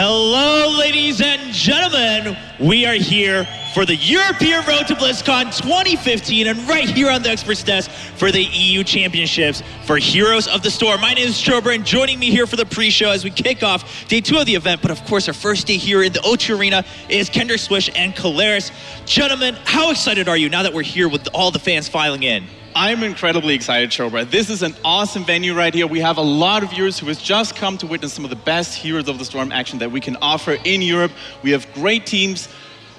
Hello, ladies and gentlemen. We are here for the European Road to BlizzCon 2015 and right here on the Experts Desk for the EU Championships for Heroes of the Storm. My name is Strober, and joining me here for the pre-show as we kick off day 2 of the event, but of course our first day here in the O2 Arena is Kendrick Swish and Kalaris. Gentlemen, how excited are you now that we're here with all the fans filing in? I'm incredibly excited, Strober. This is an awesome venue right here. We have a lot of viewers who has just come to witness some of the best Heroes of the Storm action that we can offer in Europe. We have great teams,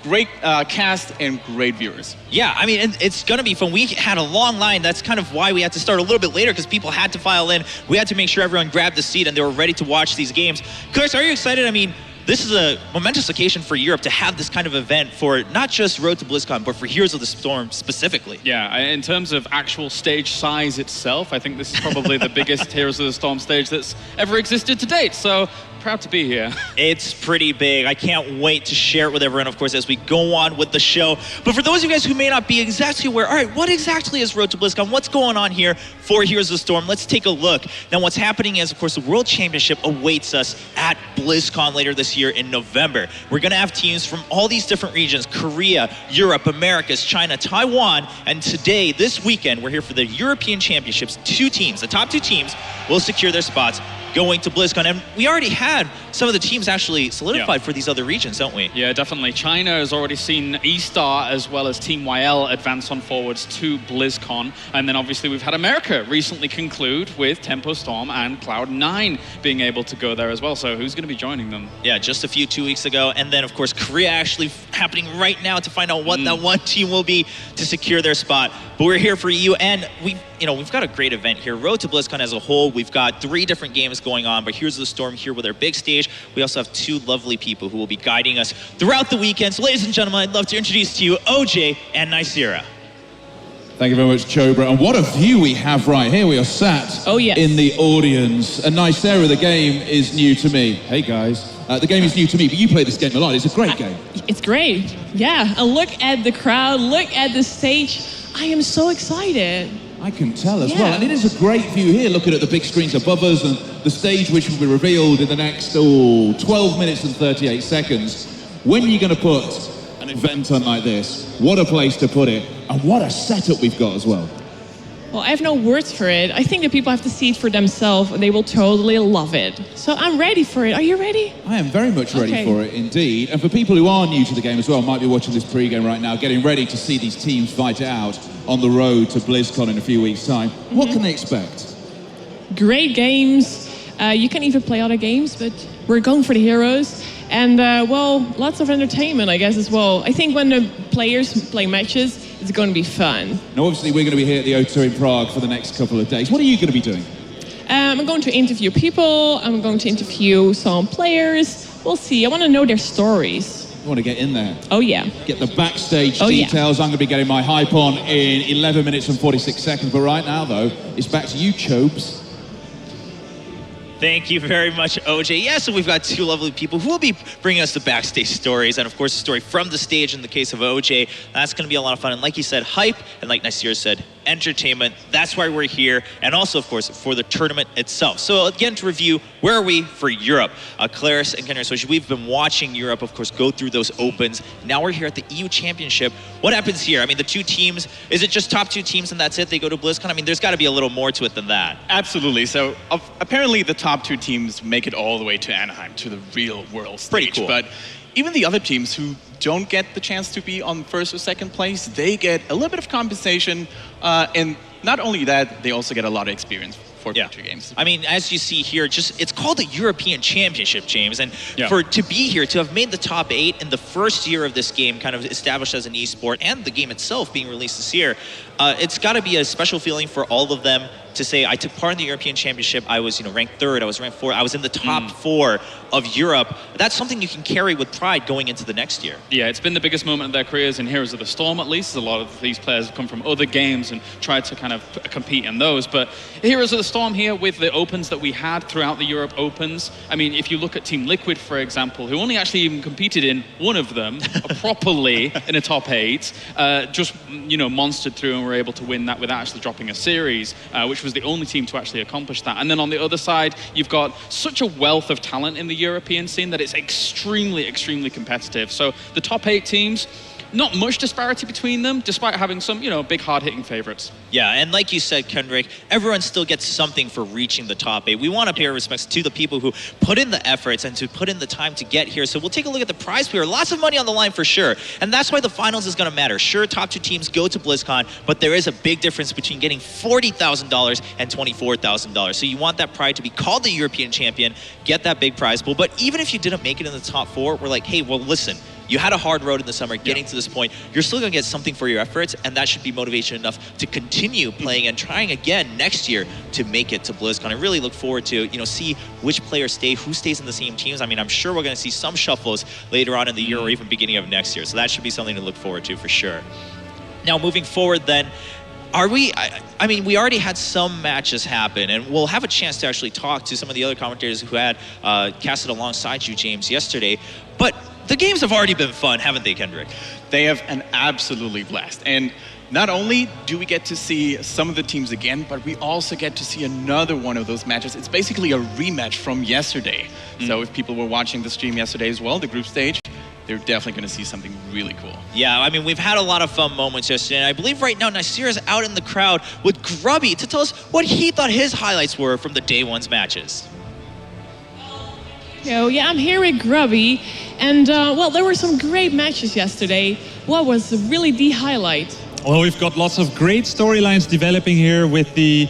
great cast, and great viewers. Yeah, I mean, it's going to be fun. We had a long line. That's kind of why we had to start a little bit later, because people had to file in. We had to make sure everyone grabbed a seat and they were ready to watch these games. Chris, are you excited? I mean, this is a momentous occasion for Europe to have this kind of event for not just Road to BlizzCon, but for Heroes of the Storm specifically. Yeah, in terms of actual stage size itself, I think this is probably the biggest Heroes of the Storm stage that's ever existed to date. So proud to be here. It's pretty big. I can't wait to share it with everyone, of course, as we go on with the show. But for those of you guys who may not be exactly aware, all right, what exactly is Road to BlizzCon? What's going on here for Heroes of the Storm? Let's take a look. Now, what's happening is, of course, the World Championship awaits us at BlizzCon later this year in November. We're going to have teams from all these different regions: Korea, Europe, Americas, China, Taiwan, and today, this weekend, we're here for the European Championships. 2 teams, the top 2 teams, will secure their spots going to BlizzCon. And we already had some of the teams actually solidified for these other regions, don't we? Yeah, definitely. China has already seen E-Star as well as Team YL advance on forwards to BlizzCon. And then obviously we've had America recently conclude with Tempo Storm and Cloud9 being able to go there as well. So who's going to be joining them? Yeah, just a few 2 weeks ago. And then, of course, Korea actually happening right now to find out what that one team will be to secure their spot. But we're here for you, and we've got a great event here. Road to BlizzCon as a whole, we've got 3 different games going on, but Heroes of the Storm here with our big stage. We also have 2 lovely people who will be guiding us throughout the weekend. So ladies and gentlemen, I'd love to introduce to you OJ and Nicira. Thank you very much, Chobra. And what a view we have right here. We are sat in the audience. And Nicira, the game is new to me. Hey, guys. The game is new to me, but you play this game a lot. It's a great game. It's great. Yeah, and look at the crowd, look at the stage. I am so excited. I can tell as well. And it is a great view here, looking at the big screens above us and the stage which will be revealed in the next 12 minutes and 38 seconds. When are you going to put an event on like this? What a place to put it. And what a setup we've got as well. Well, I have no words for it. I think that people have to see it for themselves and they will totally love it. So I'm ready for it. Are you ready? I am very much ready for it indeed. And for people who are new to the game as well, might be watching this pre-game right now, getting ready to see these teams fight it out on the road to BlizzCon in a few weeks' time. What can they expect? Great games. You can even play other games, but we're going for the heroes. And, well, lots of entertainment, I guess, as well. I think when the players play matches, it's going to be fun. Now, obviously, we're going to be here at the O2 in Prague for the next couple of days. What are you going to be doing? I'm going to interview people. I'm going to interview some players. We'll see. I want to know their stories. You want to get in there? Oh, yeah. Get the backstage details. I'm going to be getting my hype on in 11 minutes and 46 seconds. But right now, though, it's back to you, Chobes. Thank you very much, OJ. Yeah, so we've got 2 lovely people who will be bringing us the backstage stories, and of course, the story from the stage in the case of OJ. That's going to be a lot of fun. And like you said, hype, and like Nicira said, entertainment. That's why we're here, and also, of course, for the tournament itself. So again, to review, where are we for Europe? Kalaris and Kendrick Swish, we've been watching Europe, of course, go through those opens. Now we're here at the EU Championship. What happens here? I mean, the 2 teams, is it just top 2 teams and that's it? They go to BlizzCon? I mean, there's got to be a little more to it than that. Absolutely. So apparently the top 2 teams make it all the way to Anaheim, to the real world stage. Pretty cool. But even the other teams who don't get the chance to be on 1st or 2nd place, they get a little bit of compensation. And not only that, they also get a lot of experience for future games. I mean, as you see here, it's called the European Championship, James. And to be here, to have made the top 8 in the first year of this game, kind of established as an esport, and the game itself being released this year, it's got to be a special feeling for all of them to say, I took part in the European Championship. I was, ranked 3rd. I was ranked 4th. I was in the top 4 of Europe. That's something you can carry with pride going into the next year. Yeah, it's been the biggest moment of their careers in Heroes of the Storm, at least. A lot of these players have come from other games and tried to kind of compete in those. But Heroes of the Storm here with the Opens that we had throughout the Europe Opens. I mean, if you look at Team Liquid, for example, who only actually even competed in one of them properly in a top 8, just, monstered through and were able to win that without actually dropping a series, which which was the only team to actually accomplish that. And then on the other side, you've got such a wealth of talent in the European scene that it's extremely, extremely competitive. So the top 8 teams, not much disparity between them, despite having some, big hard-hitting favorites. Yeah, and like you said, Kendrick, everyone still gets something for reaching the top 8. We want to pay our respects to the people who put in the efforts and to put in the time to get here. So we'll take a look at the prize pool. Lots of money on the line for sure. And that's why the finals is going to matter. Sure, top 2 teams go to BlizzCon, but there is a big difference between getting $40,000 and $24,000. So you want that pride to be called the European champion, get that big prize pool. But even if you didn't make it in the top 4, we're like, hey, well, listen, you had a hard road in the summer getting to this point. You're still going to get something for your efforts, and that should be motivation enough to continue playing and trying again next year to make it to BlizzCon. I really look forward to, see which players stay, who stays in the same teams. I mean, I'm sure we're going to see some shuffles later on in the year or even beginning of next year. So that should be something to look forward to for sure. Now, moving forward then, we already had some matches happen, and we'll have a chance to actually talk to some of the other commentators who had casted alongside you, James, yesterday. But the games have already been fun, haven't they, Kendrick? They have an absolutely blast. And not only do we get to see some of the teams again, but we also get to see another one of those matches. It's basically a rematch from yesterday. So if people were watching the stream yesterday as well, the group stage, they're definitely going to see something really cool. Yeah, I mean, we've had a lot of fun moments yesterday, and I believe right now Nasir is out in the crowd with Grubby to tell us what he thought his highlights were from the day one's matches. Yeah, I'm here with Grubby, and there were some great matches yesterday. What was really the highlight? Well, we've got lots of great storylines developing here with the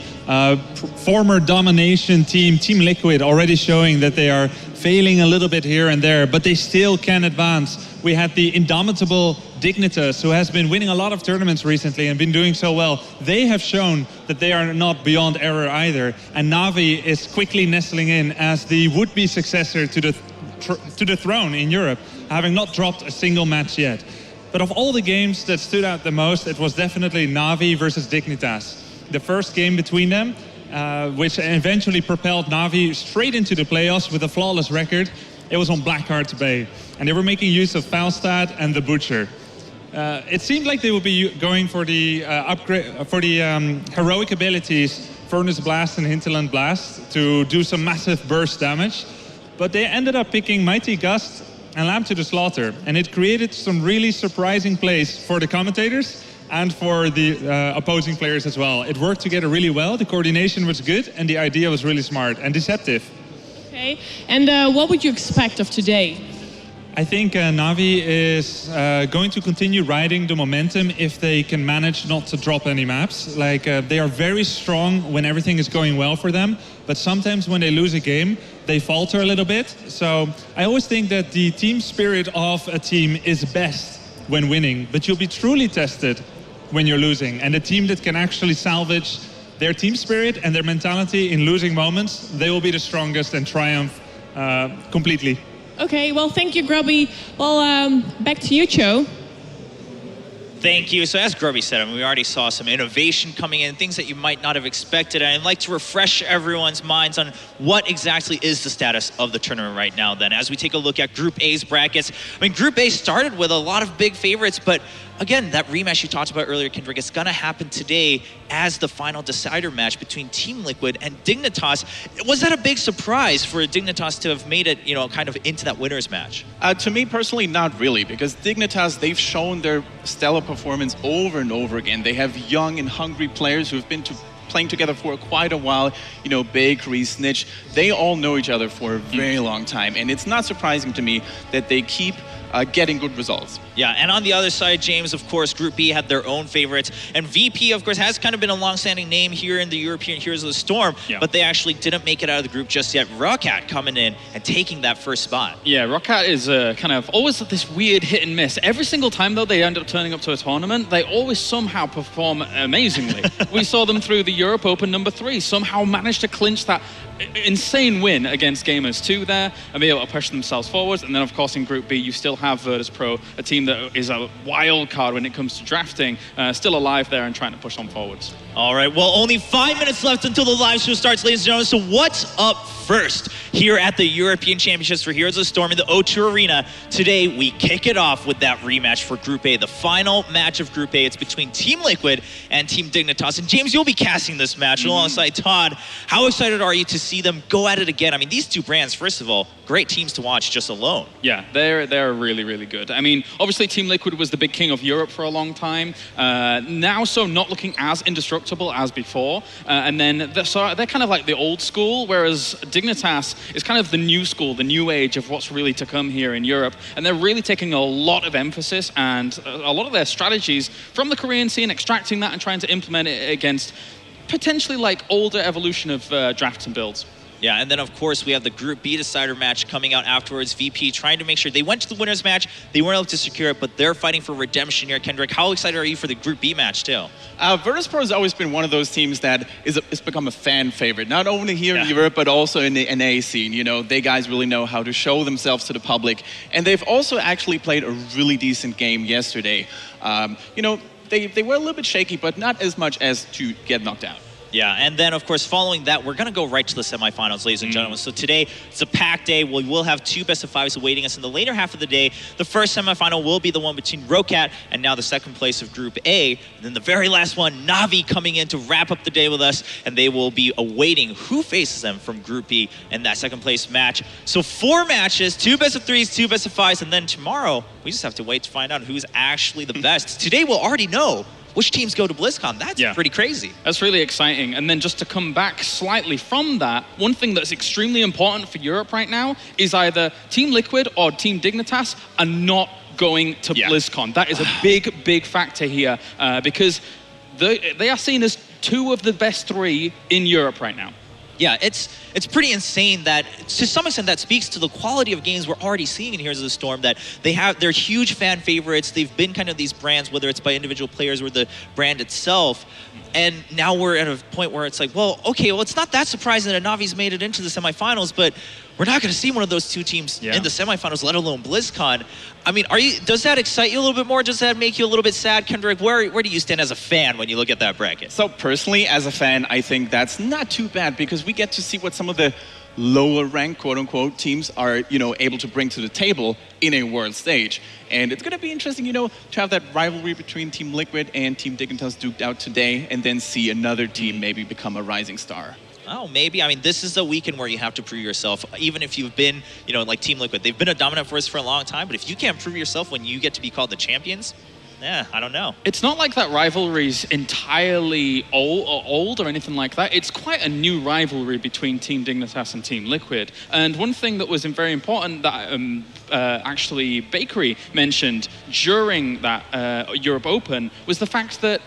former domination team, Team Liquid, already showing that they are failing a little bit here and there, but they still can advance. We had the indomitable Dignitas, who has been winning a lot of tournaments recently and been doing so well. They have shown that they are not beyond error either. And Na'Vi is quickly nestling in as the would-be successor to the throne in Europe, having not dropped a single match yet. But of all the games that stood out the most, it was definitely Na'Vi versus Dignitas. The first game between them, which eventually propelled Na'Vi straight into the playoffs with a flawless record. It was on Blackheart's Bay, and they were making use of Falstad and the Butcher. It seemed like they would be going for the upgrade for the heroic abilities, Furnace Blast and Hinterland Blast, to do some massive burst damage. But they ended up picking Mighty Gust and Lamb to the Slaughter, and it created some really surprising plays for the commentators and for the opposing players as well. It worked together really well, the coordination was good, and the idea was really smart and deceptive. Okay, and what would you expect of today? I think Na'Vi is going to continue riding the momentum if they can manage not to drop any maps. They are very strong when everything is going well for them, but sometimes when they lose a game, they falter a little bit. So I always think that the team spirit of a team is best when winning, but you'll be truly tested when you're losing. And the team that can actually salvage their team spirit and their mentality in losing moments, they will be the strongest and triumph completely. Okay, well, thank you, Grubby. Well, back to you, Cho. Thank you. So as Grubby said, we already saw some innovation coming in, things that you might not have expected. And I'd like to refresh everyone's minds on what exactly is the status of the tournament right now then. As we take a look at Group A's brackets, Group A started with a lot of big favorites, but again, that rematch you talked about earlier, Kendrick, it's going to happen today as the final decider match between Team Liquid and Dignitas. Was that a big surprise for Dignitas to have made it, kind of into that winner's match? To me personally, not really, because Dignitas, they've shown their stellar performance over and over again. They have young and hungry players who've been playing together for quite a while. Bakery, Snitch, they all know each other for a very long time. And it's not surprising to me that they keep getting good results. Yeah, and on the other side, James, of course, Group B had their own favorites. And VP, of course, has kind of been a long-standing name here in the European Heroes of the Storm, but they actually didn't make it out of the group just yet. Roccat coming in and taking that first spot. Yeah, Roccat is kind of always this weird hit and miss. Every single time, though, they end up turning up to a tournament, they always somehow perform amazingly. We saw them through the Europe Open #3, somehow managed to clinch that insane win against Gamers 2 there and be able to push themselves forwards. And then, of course, in Group B, you still have Virtus Pro, a team that is a wild card when it comes to drafting, still alive there and trying to push on forwards. All right, well, only 5 minutes left until the live show starts, ladies and gentlemen. So what's up first here at the European Championships for Heroes of the Storm in the O2 Arena? Today, we kick it off with that rematch for Group A, the final match of Group A. It's between Team Liquid and Team Dignitas. And James, you'll be casting this match alongside Todd. How excited are you to see them go at it again? I mean, these two brands, first of all, great teams to watch just alone. Yeah, they're really, really good. I mean, obviously Team Liquid was the big king of Europe for a long time. Now, so not looking as indestructible as before. And then they're kind of like the old school, whereas Dignitas is kind of the new school, the new age of what's really to come here in Europe. And they're really taking a lot of emphasis and a lot of their strategies from the Korean scene, extracting that and trying to implement it against potentially like older evolution of drafts and builds. Yeah, and then of course we have the Group B decider match coming out afterwards. VP trying to make sure they went to the winners match. They weren't able to secure it, but they're fighting for redemption here. Kendrick, how excited are you for the Group B match too? Virtus Pro has always been one of those teams that is become a fan favorite, not only here in Europe, but also in the NA scene. You know, they guys really know how to show themselves to the public. And they've also actually played a really decent game yesterday. You know, they were a little bit shaky, but not as much as to get knocked out. Yeah, and then, of course, following that, we're going to go right to the semifinals, ladies and gentlemen. So today, it's a packed day. We will have two best-of-fives awaiting us in the later half of the day. The first semifinal will be the one between Rocat and now the second place of Group A. And then the very last one, Na'Vi coming in to wrap up the day with us, and they will be awaiting who faces them from Group B in that second place match. So 4 matches, 2 best-of-3s, 2 best-of-5s, and then tomorrow, we just have to wait to find out who's actually the best. Today, we'll already know which teams go to BlizzCon. That's pretty crazy. That's really exciting. And then just to come back slightly from that, one thing that's extremely important for Europe right now is either Team Liquid or Team Dignitas are not going to BlizzCon. That is a big, big factor here because they are seen as 2 of the best 3 in Europe right now. Yeah, it's pretty insane that, to some extent, that speaks to the quality of games we're already seeing in Heroes of the Storm, that they're huge fan favorites. They've been kind of these brands, whether it's by individual players or the brand itself. And now we're at a point where it's like, well, okay, well, it's not that surprising that Na'Vi's made it into the semifinals, but we're not going to see one of those 2 teams in the semifinals, let alone BlizzCon. I mean, does that excite you a little bit more? Does that make you a little bit sad, Kendrick? Where do you stand as a fan when you look at that bracket? So personally, as a fan, I think that's not too bad because we get to see what some of the lower ranked, quote unquote, teams are, you know, able to bring to the table in a world stage. And it's going to be interesting, you know, to have that rivalry between Team Liquid and Team Dignitas duked out today and then see another team maybe become a rising star. Oh, maybe. I mean, this is a weekend where you have to prove yourself. Even if you've been, you know, like Team Liquid, they've been a dominant force for a long time, but if you can't prove yourself when you get to be called the champions, I don't know. It's not like that rivalry's entirely old or anything like that. It's quite a new rivalry between Team Dignitas and Team Liquid. And one thing that was very important that actually Bakery mentioned during that Europe Open was the fact that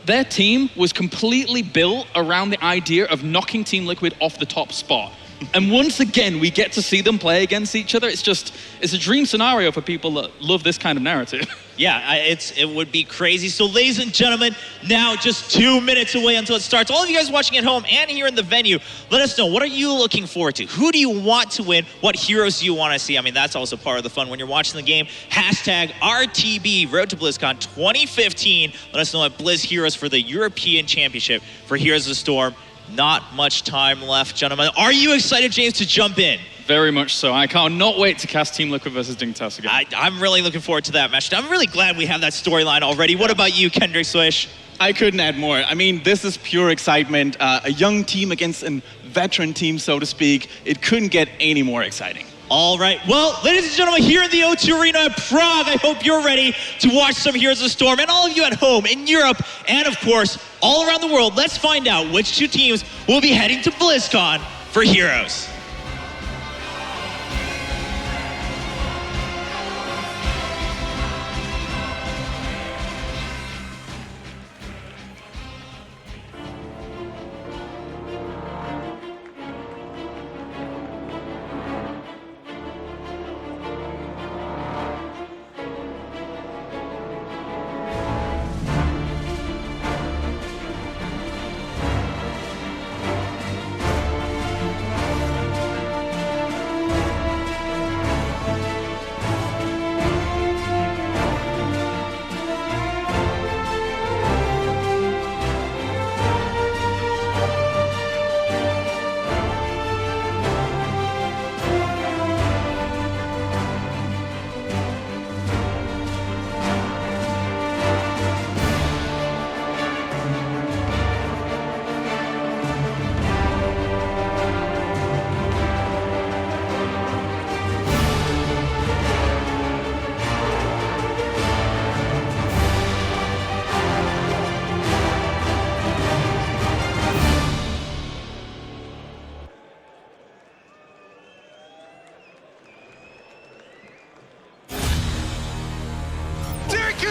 their team was completely built around the idea of knocking Team Liquid off the top spot. And once again, we get to see them play against each other. It's a dream scenario for people that love this kind of narrative. Yeah, it would be crazy. So ladies and gentlemen, now just 2 minutes away until it starts. All of you guys watching at home and here in the venue, let us know, what are you looking forward to? Who do you want to win? What heroes do you want to see? I mean, that's also part of the fun when you're watching the game. Hashtag RTB, Road to BlizzCon 2015. Let us know at Blizz Heroes for the European Championship for Heroes of the Storm. Not much time left, gentlemen. Are you excited, James, to jump in? Very much so. I cannot wait to cast Team Liquid versus Dignitas again. I'm really looking forward to that match. I'm really glad we have that storyline already. What about you, Kendrick Swish? I couldn't add more. I mean, this is pure excitement. A young team against a veteran team, so to speak. It couldn't get any more exciting. All right. Well, ladies and gentlemen, here in the O2 Arena in Prague, I hope you're ready to watch some Heroes of the Storm. And all of you at home, in Europe, and of course, all around the world, let's find out which 2 teams will be heading to BlizzCon for Heroes.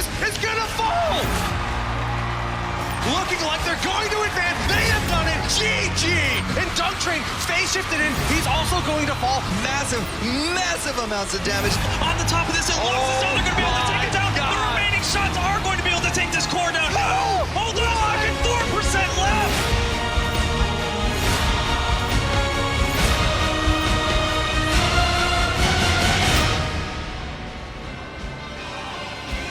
Dignitas is gonna fall! Looking like they're going to advance. They have done it. GG! And Dunk Train phase shifted in. He's also going to fall. Massive amounts of damage. On the top of this, it looks as though they're going to be able to take it down. The remaining shots are going to be able to take this core down. No! Hold on, Logan, 4% left.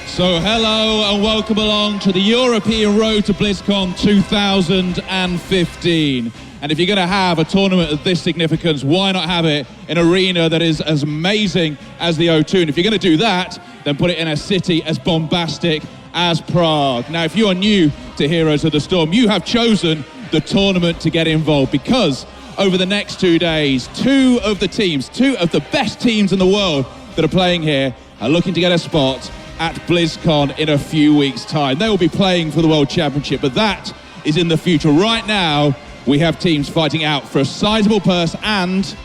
So hello and welcome along to the European Road to BlizzCon 2015. And if you're going to have a tournament of this significance, why not have it in an arena that is as amazing as the O2? And if you're going to do that, then put it in a city as bombastic as Prague. Now, if you are new to Heroes of the Storm, you have chosen the tournament to get involved, because over the next 2 days, two of the best teams in the world that are playing here are looking to get a spot at BlizzCon in a few weeks' time. They will be playing for the World Championship, but that is in the future. Right now, we have teams fighting out for a sizable purse and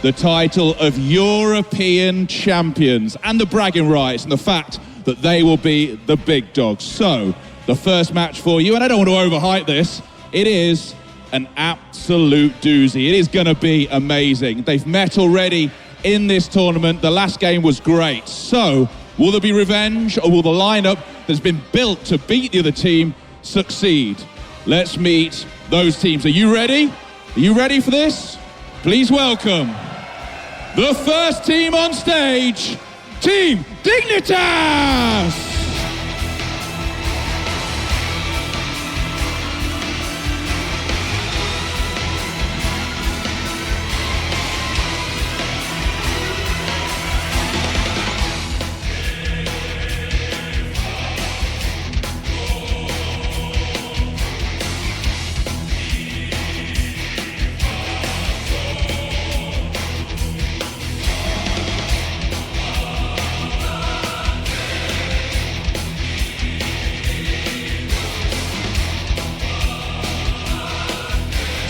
the title of European champions, and the bragging rights and the fact that they will be the big dogs. So, the first match for you, and I don't want to overhype this, it is an absolute doozy. It is going to be amazing. They've met already in this tournament. The last game was great. So, will there be revenge, or will the lineup that's been built to beat the other team succeed? Let's meet those teams. Are you ready? Are you ready for this? Please welcome the first team on stage, Team Dignitas!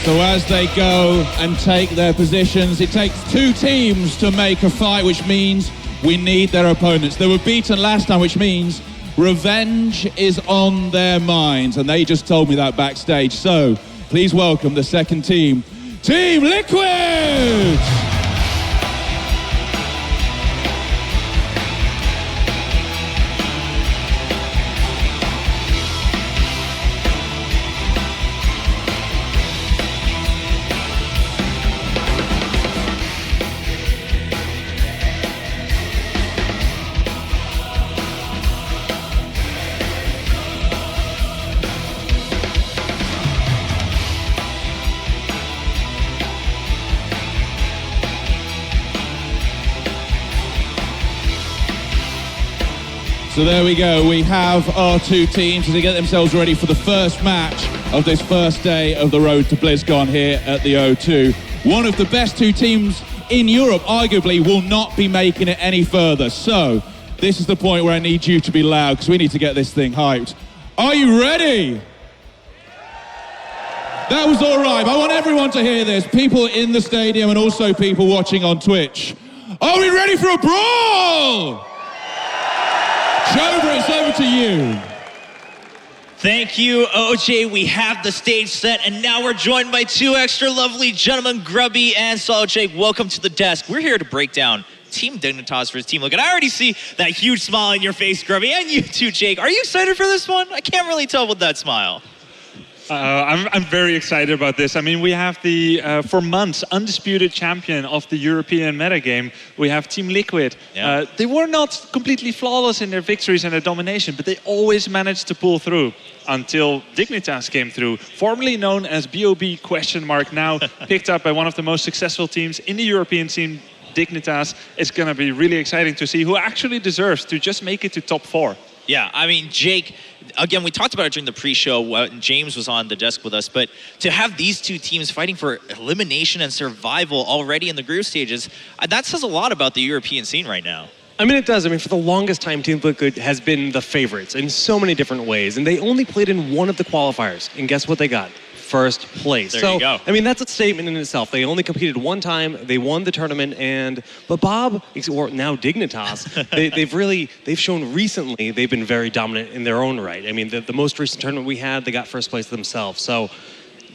So as they go and take their positions, it takes two teams to make a fight, which means we need their opponents. They were beaten last time, which means revenge is on their minds, and they just told me that backstage. So please welcome the second team, Team Liquid! So there we go, we have our two teams to get themselves ready for the first match of this first day of the Road to BlizzCon here at the O2. One of the best two teams in Europe, arguably, will not be making it any further. So this is the point where I need you to be loud, because we need to get this thing hyped. Are you ready? That was all right. I want everyone to hear this. People in the stadium and also people watching on Twitch. Are we ready for a brawl? Jover, it's over to you. Thank you, OJ. We have the stage set, and now we're joined by two extra lovely gentlemen, Grubby and Solid Jake. Welcome to the desk. We're here to break down Team Dignitas versus Team Liquid. I already see that huge smile on your face, Grubby, and you too, Jake. Are you excited for this one? I can't really tell with that smile. I'm very excited about this. I mean, we have the, for months, undisputed champion of the European metagame. We have Team Liquid. Yeah. They were not completely flawless in their victories and their domination, but they always managed to pull through until Dignitas came through, formerly known as BOB question mark, now picked up by one of the most successful teams in the European scene, Dignitas. It's going to be really exciting to see who actually deserves to just make it to top 4. Yeah, I mean, Jake, again, we talked about it during the pre-show. James was on the desk with us, but to have these two teams fighting for elimination and survival already in the group stages, that says a lot about the European scene right now. I mean, it does. I mean, for the longest time, Team Liquid has been the favorites in so many different ways, and they only played in one of the qualifiers, and guess what they got? first place. There so, you go. I mean, that's a statement in itself. They only competed one time. They won the tournament, but Bob, or now Dignitas, they've shown recently they've been very dominant in their own right. I mean, the most recent tournament we had, they got first place themselves. So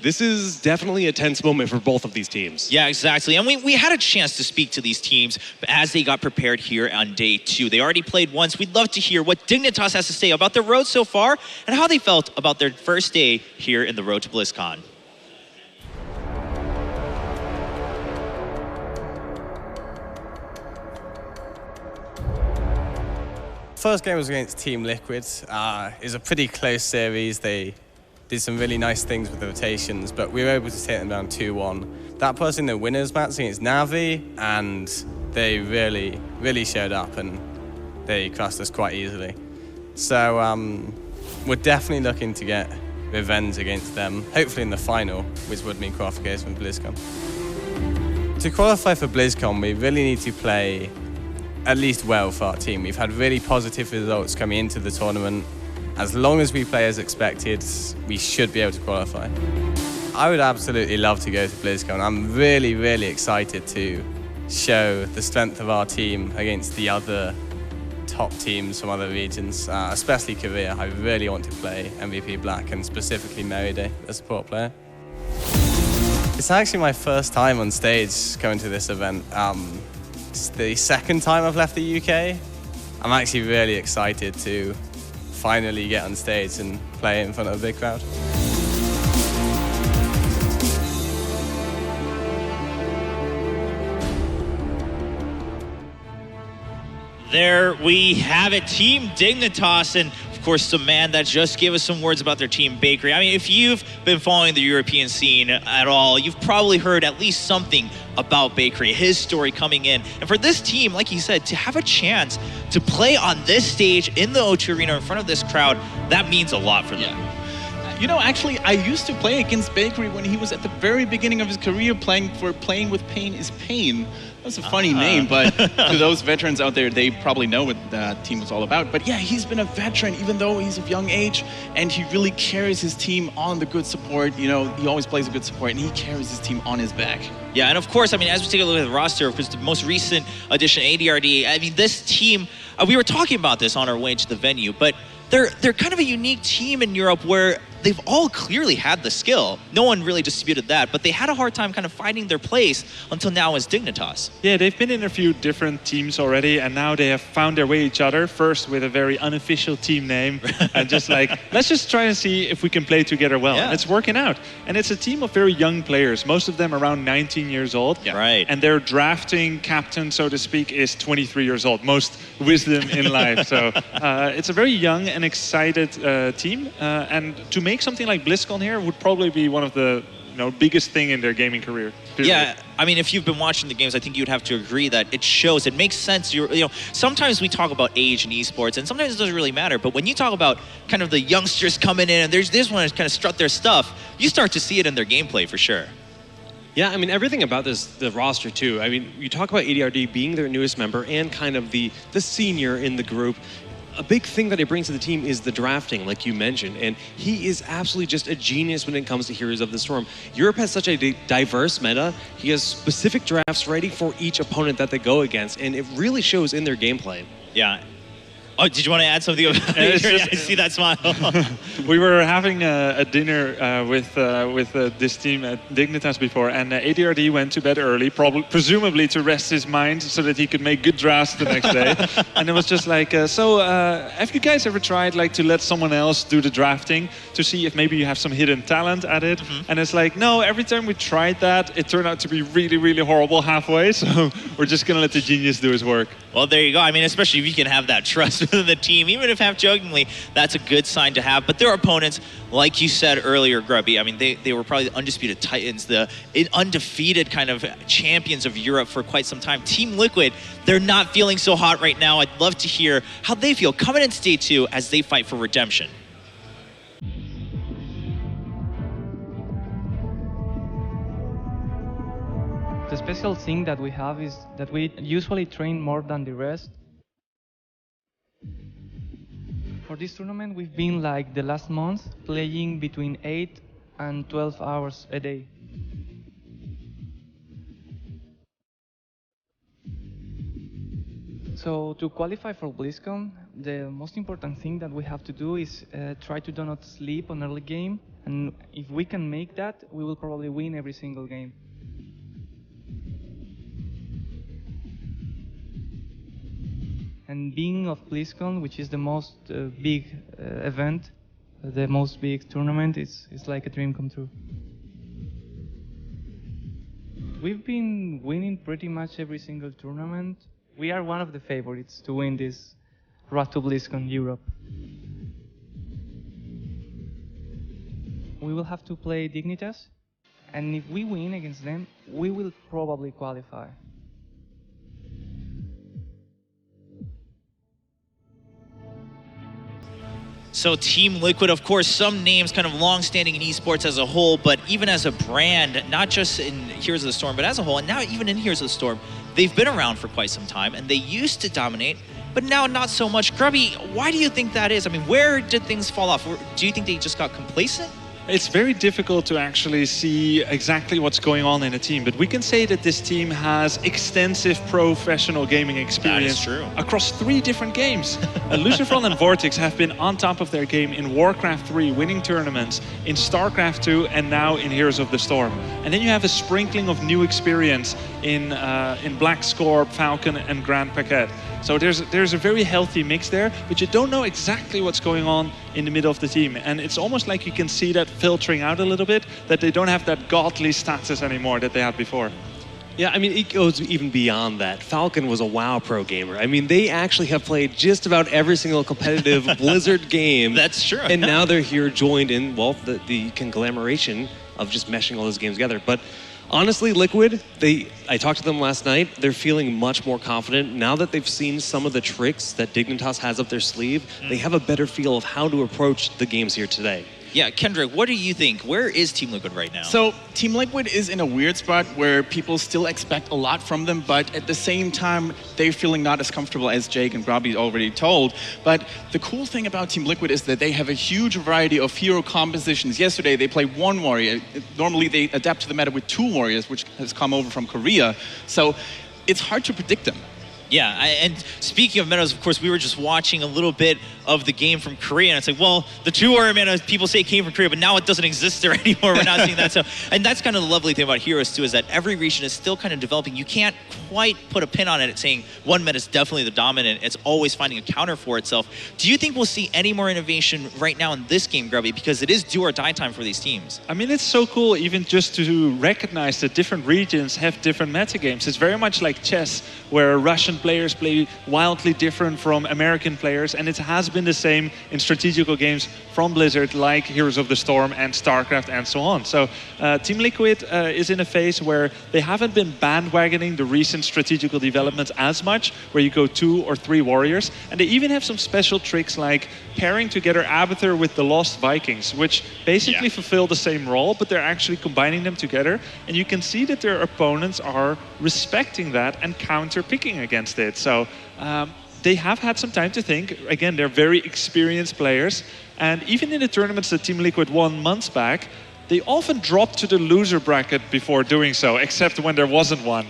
this is definitely a tense moment for both of these teams. Yeah, exactly. And we had a chance to speak to these teams as they got prepared here on day 2. They already played once. We'd love to hear what Dignitas has to say about their road so far and how they felt about their first day here in the road to BlizzCon. First game was against Team Liquid. It was a pretty close series. They did some really nice things with the rotations, but we were able to take them down 2-1. That put us in the winners match against Navi, and they really showed up, and they crushed us quite easily. So we're definitely looking to get revenge against them, hopefully in the final, which would mean qualification for BlizzCon. To qualify for BlizzCon, we really need to play at least well for our team. We've had really positive results coming into the tournament. As long as we play as expected, we should be able to qualify. I would absolutely love to go to BlizzCon. I'm really excited to show the strength of our team against the other top teams from other regions, especially Korea. I really want to play MVP Black and specifically Merryday, the support player. It's actually my first time on stage coming to this event. It's the second time I've left the UK. I'm actually really excited to finally get on stage and play in front of a big crowd. There we have it, Team Dignitas, and of course the man that just gave us some words about their team, Bakery. I mean, if you've been following the European scene at all, you've probably heard at least something about Bakery, his story coming in. And for this team, like he said, to have a chance to play on this stage in the O2 Arena in front of this crowd, that means a lot for them. You know, actually, I used to play against Bakery when he was at the very beginning of his career Playing with Pain is Pain. That's a funny name, but to those veterans out there, they probably know what that team was all about. But yeah, he's been a veteran, even though he's of young age, and he really carries his team on the good support. You know, he always plays a good support, and he carries his team on his back. Yeah, and of course, I mean, as we take a look at the roster, because the most recent addition, ADRD, I mean, this team, we were talking about this on our way to the venue, but they're kind of a unique team in Europe where they've all clearly had the skill. No one really disputed that, but they had a hard time kind of finding their place until now as Dignitas. Yeah, they've been in a few different teams already, and now they have found their way each other, first with a very unofficial team name, and just like, let's just try and see if we can play together well. Yeah. And it's working out. And it's a team of very young players, most of them around 19 years old. Yeah. Right. And their drafting captain, so to speak, is 23 years old, most wisdom in life. So it's a very young and excited team, and to make something like BlizzCon here would probably be one of the biggest thing in their gaming career. Period. Yeah, I mean, if you've been watching the games, I think you'd have to agree that it shows, it makes sense. Sometimes we talk about age in esports, and sometimes it doesn't really matter. But when you talk about kind of the youngsters coming in, and there's this one to kind of strut their stuff, you start to see it in their gameplay for sure. Yeah, I mean, everything about the roster, too. I mean, you talk about ADRD being their newest member and kind of the senior in the group. A big thing that he brings to the team is the drafting, like you mentioned, and he is absolutely just a genius when it comes to Heroes of the Storm. Europe has such a diverse meta. He has specific drafts ready for each opponent that they go against, and it really shows in their gameplay. Yeah. Oh, did you want to add something about it? I see that smile. We were having a dinner with this team at Dignitas before, and ADRD went to bed early, presumably to rest his mind so that he could make good drafts the next day. And it was just like, have you guys ever tried to let someone else do the drafting to see if maybe you have some hidden talent at it? Mm-hmm. And it's like, no, every time we tried that, it turned out to be really, really horrible halfway. So we're just going to let the genius do his work. Well, there you go. I mean, especially if you can have that trust within the team, even if half-jokingly, that's a good sign to have. But their opponents, like you said earlier, Grubby, I mean, they were probably the undisputed titans, the undefeated kind of champions of Europe for quite some time. Team Liquid, they're not feeling so hot right now. I'd love to hear how they feel coming into day 2 as they fight for redemption. The special thing that we have is that we usually train more than the rest. For this tournament, we've been like the last month playing between 8 and 12 hours a day. So to qualify for BlizzCon, the most important thing that we have to do is try to do not sleep on early game, and if we can make that, we will probably win every single game. And being of BlizzCon, which is the most big event, the most big tournament, it's like a dream come true. We've been winning pretty much every single tournament. We are one of the favorites to win this Road to BlizzCon Europe. We will have to play Dignitas, and if we win against them, we will probably qualify. So Team Liquid, of course, some names kind of long-standing in esports as a whole, but even as a brand, not just in Heroes of the Storm, but as a whole, and now even in Heroes of the Storm, they've been around for quite some time, and they used to dominate, but now not so much. Grubby, why do you think that is? I mean, where did things fall off? Do you think they just got complacent? It's very difficult to actually see exactly what's going on in a team, but we can say that this team has extensive professional gaming experience across 3 different games. Lucifer and Vortex have been on top of their game in Warcraft 3, winning tournaments, in StarCraft 2, and now in Heroes of the Storm. And then you have a sprinkling of new experience in Black Scorp, Falcon, and Grand Paquette. So there's a very healthy mix there, but you don't know exactly what's going on in the middle of the team. And it's almost like you can see that filtering out a little bit, that they don't have that godly status anymore that they had before. Yeah, I mean, it goes even beyond that. Falcon was a WoW pro gamer. I mean, they actually have played just about every single competitive Blizzard game. That's true. And now they're here joined in, well, the conglomeration of just meshing all those games together. But honestly, Liquid, I talked to them last night. They're feeling much more confident. Now that they've seen some of the tricks that Dignitas has up their sleeve, they have a better feel of how to approach the games here today. Yeah, Kendrick, what do you think? Where is Team Liquid right now? So Team Liquid is in a weird spot where people still expect a lot from them, but at the same time, they're feeling not as comfortable as Jake and Robbie already told. But the cool thing about Team Liquid is that they have a huge variety of hero compositions. Yesterday, they played 1 warrior. Normally, they adapt to the meta with 2 warriors, which has come over from Korea. So it's hard to predict them. Yeah, and speaking of metas, of course, we were just watching a little bit of the game from Korea, and it's like, well, the 2 warrior meta, people say it came from Korea, but now it doesn't exist there anymore. We're not seeing that. So, and that's kind of the lovely thing about Heroes too, is that every region is still kind of developing. You can't quite put a pin on it saying one meta is definitely the dominant. It's always finding a counter for itself. Do you think we'll see any more innovation right now in this game, Grubby? Because it is do or die time for these teams. I mean, it's so cool even just to recognize that different regions have different meta games. It's very much like chess, where Russian players play wildly different from American players, and it has been the same in strategical games from Blizzard, like Heroes of the Storm and StarCraft and so on. So Team Liquid is in a phase where they haven't been bandwagoning the recent strategical developments as much, where you go 2 or 3 warriors, and they even have some special tricks like pairing together Abathur with the Lost Vikings, which basically fulfill the same role, but they're actually combining them together, and you can see that their opponents are respecting that and counter-picking against it. So they have had some time to think. Again, they're very experienced players, and even in the tournaments that Team Liquid won months back, they often dropped to the loser bracket before doing so, except when there wasn't one.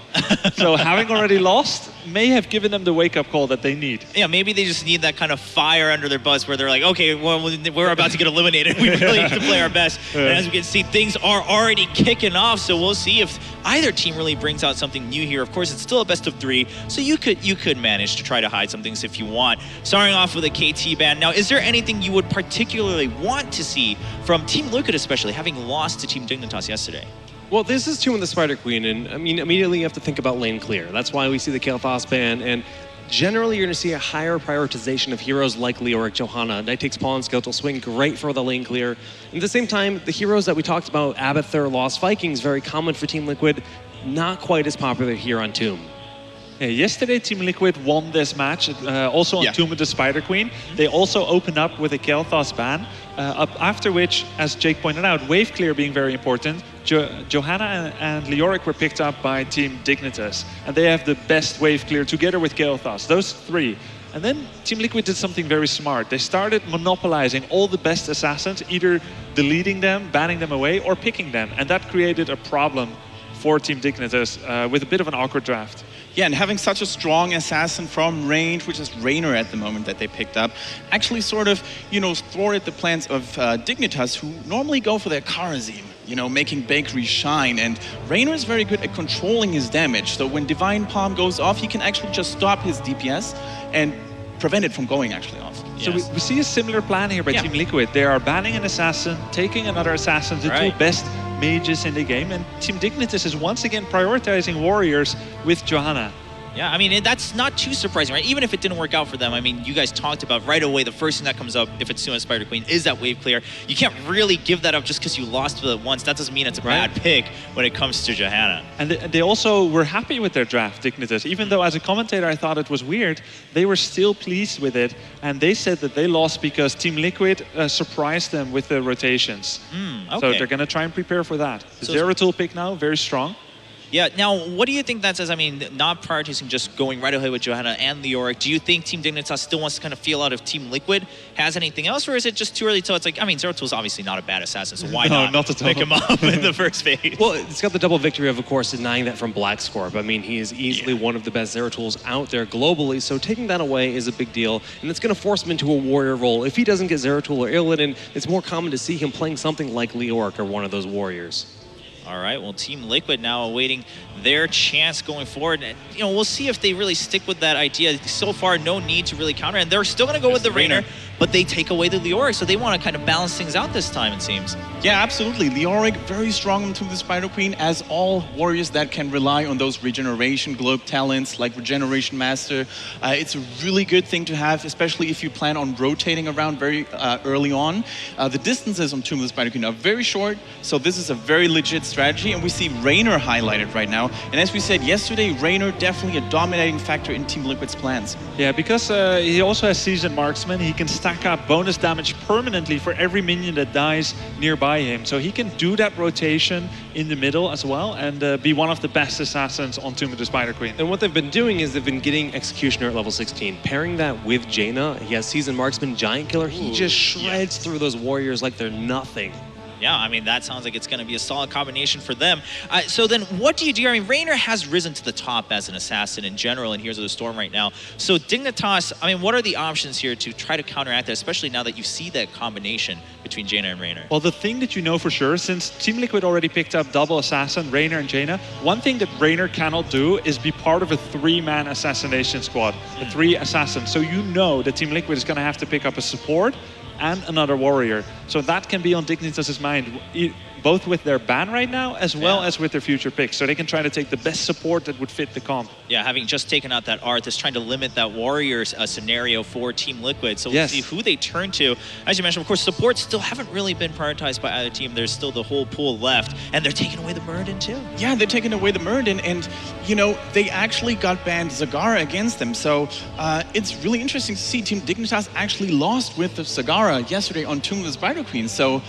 So having already lost may have given them the wake-up call that they need. Yeah, maybe they just need that kind of fire under their butts where they're like, okay, well, we're about to get eliminated. We really need to play our best. And as we can see, things are already kicking off, so we'll see if either team really brings out something new here. Of course, it's still a best of 3, so you could manage to try to hide some things if you want. Starting off with a KT ban. Now, is there anything you would particularly want to see from Team Liquid, especially, having lost to Team Dignitas yesterday? Well, this is 2 in the Spider Queen, and I mean, immediately you have to think about lane clear. That's why we see the Kael'thas ban, and generally you're going to see a higher prioritization of heroes like Leoric, Johanna. Knight takes pawn, Skeletal Swing, great for the lane clear. And at the same time, the heroes that we talked about, Abathur, Lost Vikings, very common for Team Liquid, not quite as popular here on Tomb. Yeah, yesterday, Team Liquid won this match, also on Tomb of the Spider Queen. They also opened up with a Kael'thas ban, after which, as Jake pointed out, wave clear being very important. Johanna and Leoric were picked up by Team Dignitas, and they have the best wave clear together with Kael'thas. Those 3 And then Team Liquid did something very smart. They started monopolizing all the best assassins, either deleting them, banning them away, or picking them. And that created a problem for Team Dignitas with a bit of an awkward draft. Yeah, and having such a strong assassin from range, which is Raynor at the moment that they picked up, actually sort of, thwarted the plans of Dignitas, who normally go for their Kharazim, making Bakery shine. And Raynor is very good at controlling his damage. So when Divine Palm goes off, he can actually just stop his DPS and prevent it from going actually off. So we see a similar plan here by Team Liquid. They are banning an assassin, taking another assassin, the two best mages in the game, and Team Dignitas is once again prioritizing warriors with Johanna. Yeah, I mean, that's not too surprising, right? Even if it didn't work out for them, I mean, you guys talked about right away, the first thing that comes up, if it's Suna Spider Queen, is that wave clear. You can't really give that up just because you lost with it once. That doesn't mean it's a bad pick when it comes to Johanna. And they also were happy with their draft, Dignitas. Even though as a commentator I thought it was weird, they were still pleased with it. And they said that they lost because Team Liquid surprised them with the rotations. Okay. So they're going to try and prepare for that. The So Zeratul pick now, very strong. Yeah, now, what do you think that says? I mean, not prioritizing just going right ahead with Johanna and Leoric. Do you think Team Dignitas still wants to kind of feel out if Team Liquid has anything else, or is it just too early till it's like, I mean, Zeratul's obviously not a bad assassin, so why not pick him up in the first phase? Well, it's got the double victory of course, denying that from Black Scorp. I mean, he is easily one of the best Zeratuls out there globally, so taking that away is a big deal, and it's going to force him into a warrior role. If he doesn't get Zeratul or Illidan, it's more common to see him playing something like Leoric or one of those warriors. All right, well, Team Liquid now awaiting their chance going forward. And, we'll see if they really stick with that idea. So far, no need to really counter. And they're still going to go with the Raynor, but they take away the Leoric. So they want to kind of balance things out this time, it seems. Yeah, absolutely. Leoric, very strong into the Spider Queen, as all warriors that can rely on those regeneration globe talents like Regeneration Master. It's a really good thing to have, especially if you plan on rotating around very early on. The distances on Tomb of the Spider Queen are very short, so this is a very legit strategy, and we see Raynor highlighted right now. And as we said yesterday, Raynor definitely a dominating factor in Team Liquid's plans. Yeah, because he also has Seasoned Marksman, he can stack up bonus damage permanently for every minion that dies nearby him. So he can do that rotation in the middle as well and be one of the best assassins on Tomb of the Spider Queen. And what they've been doing is they've been getting Executioner at level 16, pairing that with Jaina. He has Seasoned Marksman, Giant Killer. He just shreds through those warriors like they're nothing. Yeah, I mean, that sounds like it's going to be a solid combination for them. So then what do you do? I mean, Raynor has risen to the top as an assassin in general in Heroes of the Storm right now. So Dignitas, I mean, what are the options here to try to counteract that, especially now that you see that combination between Jaina and Raynor? Well, the thing that you know for sure, since Team Liquid already picked up double assassin, Raynor and Jaina, one thing that Raynor cannot do is be part of a 3-man assassination squad, the 3 assassins. So you know that Team Liquid is going to have to pick up a support and another warrior. So that can be on Dignitas' mind, both with their ban right now as well as with their future picks. So they can try to take the best support that would fit the comp. Yeah, having just taken out that Arthas, trying to limit that Warriors scenario for Team Liquid. So we'll see who they turn to. As you mentioned, of course, supports still haven't really been prioritized by either team. There's still the whole pool left, and they're taking away the Muradin too. Yeah, they're taking away the Muradin, and they actually got banned Zagara against them. So it's really interesting to see Team Dignitas actually lost with the Zagara yesterday on Tomb of the Spider Queen. So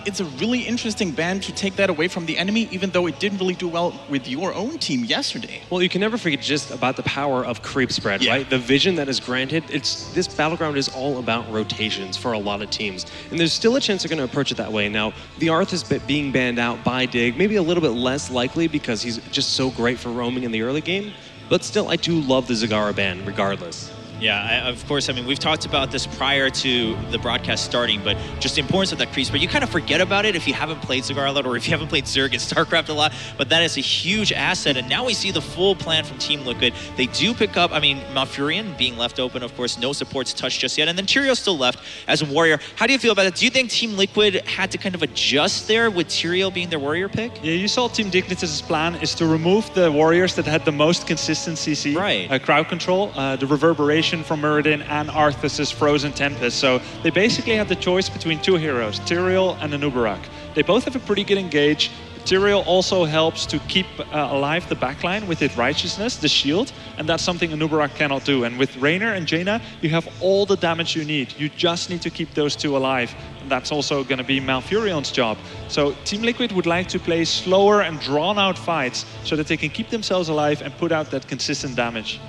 it's a really interesting ban to take that away from the enemy, even though it didn't really do well with your own team yesterday. Well, you can never forget just about the power of creep spread, right? The vision that is granted. This battleground is all about rotations for a lot of teams, and there's still a chance they're going to approach it that way. Now, the Arthas being banned out by Dig, maybe a little bit less likely because he's just so great for roaming in the early game, but still, I do love the Zagara ban regardless. Yeah, of course. I mean, we've talked about this prior to the broadcast starting, but just the importance of that crease. But you kind of forget about it if you haven't played Zagara a lot or if you haven't played Zerg and StarCraft a lot. But that is a huge asset. And now we see the full plan from Team Liquid. They do pick up, I mean, Malfurion being left open, of course, no supports touched just yet. And then Tyrael still left as a warrior. How do you feel about it? Do you think Team Liquid had to kind of adjust there with Tyrael being their warrior pick? Yeah, you saw Team Dignitas' plan is to remove the warriors that had the most consistent CC. Right. Crowd control, the reverberation from Muradin and Arthas' Frozen Tempest. So they basically have the choice between 2 heroes, Tyrael and Anubarak. They both have a pretty good engage. Tyrael also helps to keep alive the backline with its righteousness, the shield, and that's something Anubarak cannot do. And with Raynor and Jaina, you have all the damage you need. You just need to keep those 2 alive. And that's also going to be Malfurion's job. So Team Liquid would like to play slower and drawn out fights so that they can keep themselves alive and put out that consistent damage.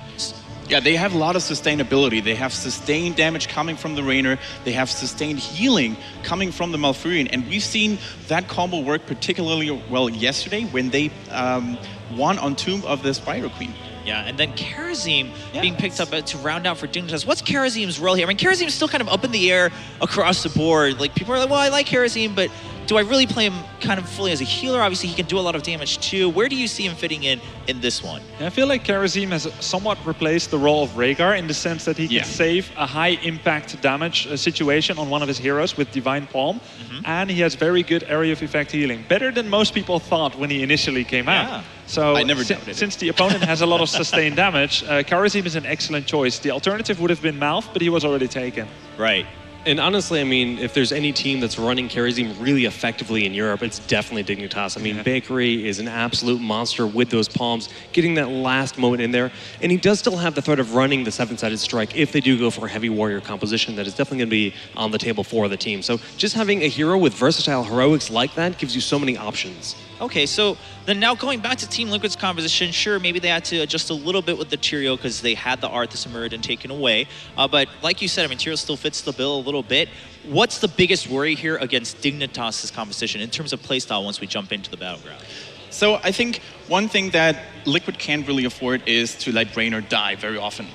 Yeah, they have a lot of sustainability. They have sustained damage coming from the Rainer. They have sustained healing coming from the Malfurion. And we've seen that combo work particularly well yesterday when they won on Tomb of the Spider Queen. Yeah, and then Karazim being picked up to round out for Dignitas. What's Karazim's role here? I mean, Karazim's still kind of up in the air across the board. Like, people are like, well, I like Karazim, but do I really play him kind of fully as a healer? Obviously, he can do a lot of damage too. Where do you see him fitting in this one? I feel like Karazim has somewhat replaced the role of Rhaegar in the sense that he can save a high impact damage situation on one of his heroes with Divine Palm. And he has very good area of effect healing. Better than most people thought when he initially came out. So I never doubted it. Since the opponent has a lot of sustained damage, Karazim is an excellent choice. The alternative would have been Malf, but he was already taken. Right. And honestly, I mean, if there's any team that's running Karazim really effectively in Europe, it's definitely Dignitas. I mean, Bakery is an absolute monster with those palms, getting that last moment in there. And he does still have the threat of running the 7-sided strike if they do go for a heavy warrior composition that is definitely going to be on the table for the team. So just having a hero with versatile heroics like that gives you so many options. Okay, so then now going back to Team Liquid's composition, sure, maybe they had to adjust a little bit with the Tyrael because they had the Arthas and Muradin taken away. But like you said, I mean, Tyrael still fits the bill a little bit. What's the biggest worry here against Dignitas' composition in terms of playstyle once we jump into the battleground? So I think one thing that Liquid can't really afford is to let Rainer die very often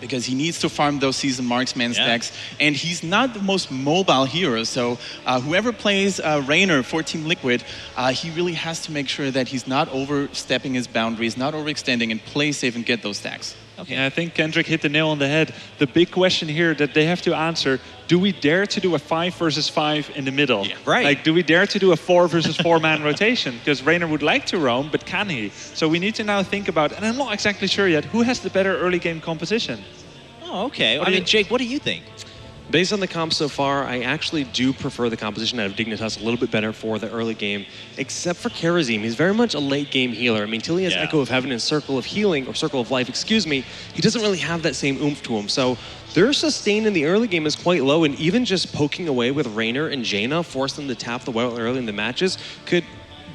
because he needs to farm those season marksman stacks, and he's not the most mobile hero. So whoever plays Rainer for Team Liquid, he really has to make sure that he's not overstepping his boundaries, not overextending, and play safe and get those stacks. Okay. Yeah, I think Kendrick hit the nail on the head. The big question here that they have to answer, do we dare to do a 5 versus 5 in the middle? Yeah, right. Like, do we dare to do a 4 versus 4 man rotation? Because Rainer would like to roam, but can he? So we need to now think about, and I'm not exactly sure yet, who has the better early game composition? Oh, okay. I mean, Jake, what do you think? Based on the comp so far, I actually do prefer the composition out of Dignitas a little bit better for the early game, except for Karazim. He's very much a late game healer. I mean, till he has Echo of Heaven and Circle of Healing, or Circle of Life, excuse me, he doesn't really have that same oomph to him. So their sustain in the early game is quite low, and even just poking away with Rainer and Jaina, force them to tap the well early in the matches, could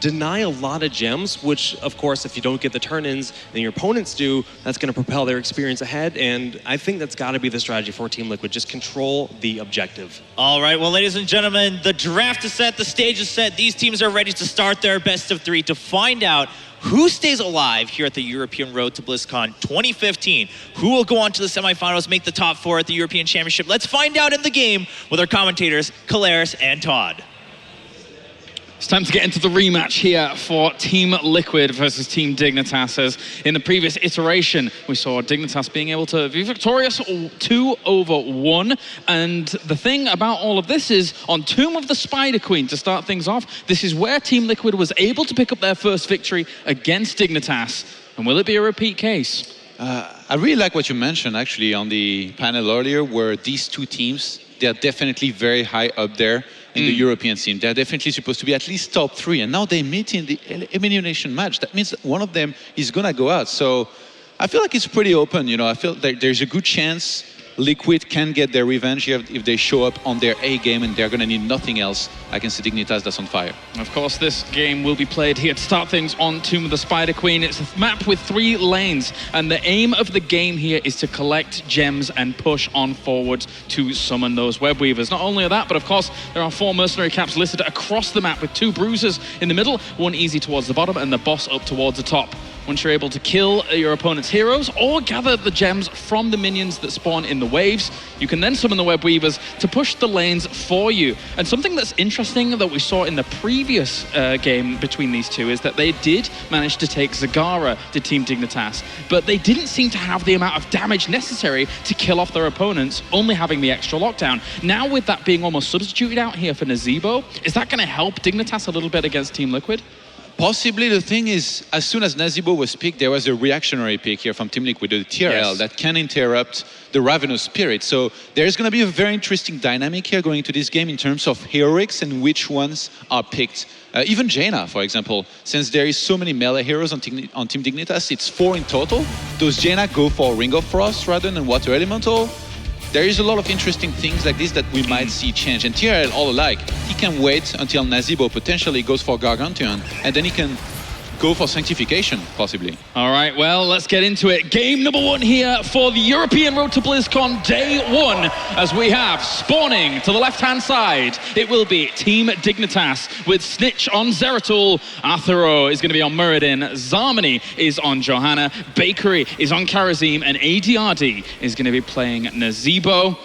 deny a lot of gems, which, of course, if you don't get the turn-ins and your opponents do, that's going to propel their experience ahead. And I think that's got to be the strategy for Team Liquid. Just control the objective. All right, well, ladies and gentlemen, the draft is set, the stage is set. These teams are ready to start their best of 3 to find out who stays alive here at the European Road to BlizzCon 2015. Who will go on to the semifinals, make the top 4 at the European Championship? Let's find out in the game with our commentators, Kalaris and Todd. It's time to get into the rematch here for Team Liquid versus Team Dignitas. As in the previous iteration, we saw Dignitas being able to be victorious 2-1. And the thing about all of this is, on Tomb of the Spider Queen, to start things off, this is where Team Liquid was able to pick up their first victory against Dignitas. And will it be a repeat case? I really like what you mentioned, actually, on the panel earlier, where these two teams, they're definitely very high up there in the European scene. They're definitely supposed to be at least top 3, and now they meet in the elimination match. That means one of them is gonna go out. So I feel like it's pretty open, you know. I feel like there's a good chance Liquid can get their revenge here if they show up on their A game, and they're gonna need nothing else against the Dignitas that's on fire. Of course, this game will be played here to start things on Tomb of the Spider Queen. It's a map with 3 lanes, and the aim of the game here is to collect gems and push on forward to summon those web weavers. Not only that, but of course, there are 4 mercenary caps listed across the map with 2 bruisers in the middle, 1 easy towards the bottom, and the boss up towards the top. Once you're able to kill your opponent's heroes or gather the gems from the minions that spawn in the waves, you can then summon the web weavers to push the lanes for you. And something that's interesting that we saw in the previous game between these two is that they did manage to take Zagara to Team Dignitas, but they didn't seem to have the amount of damage necessary to kill off their opponents, only having the extra lockdown. Now with that being almost substituted out here for Nazeebo, is that going to help Dignitas a little bit against Team Liquid? Possibly. The thing is, as soon as Nazeebo was picked, there was a reactionary pick here from Team Liquid, the TRL, that can interrupt the Ravenous Spirit. So there's going to be a very interesting dynamic here going into this game in terms of heroics and which ones are picked. Even Jaina, for example, since there is so many melee heroes on Team Dignitas, it's 4 in total. Does Jaina go for Ring of Frost rather than Water Elemental? There is a lot of interesting things like this that we might see change. And TRL all alike, he can wait until Nazeebo potentially goes for Gargantuan, and then he can go for sanctification, possibly. All right, well, let's get into it. Game number 1 here for the European Road to BlizzCon Day 1, as we have spawning to the left-hand side. It will be Team Dignitas with Snitch on Zeratul. Athero is going to be on Muradin. Zarmani is on Johanna. Bakery is on Karazim. And ADRD is going to be playing Nazeebo.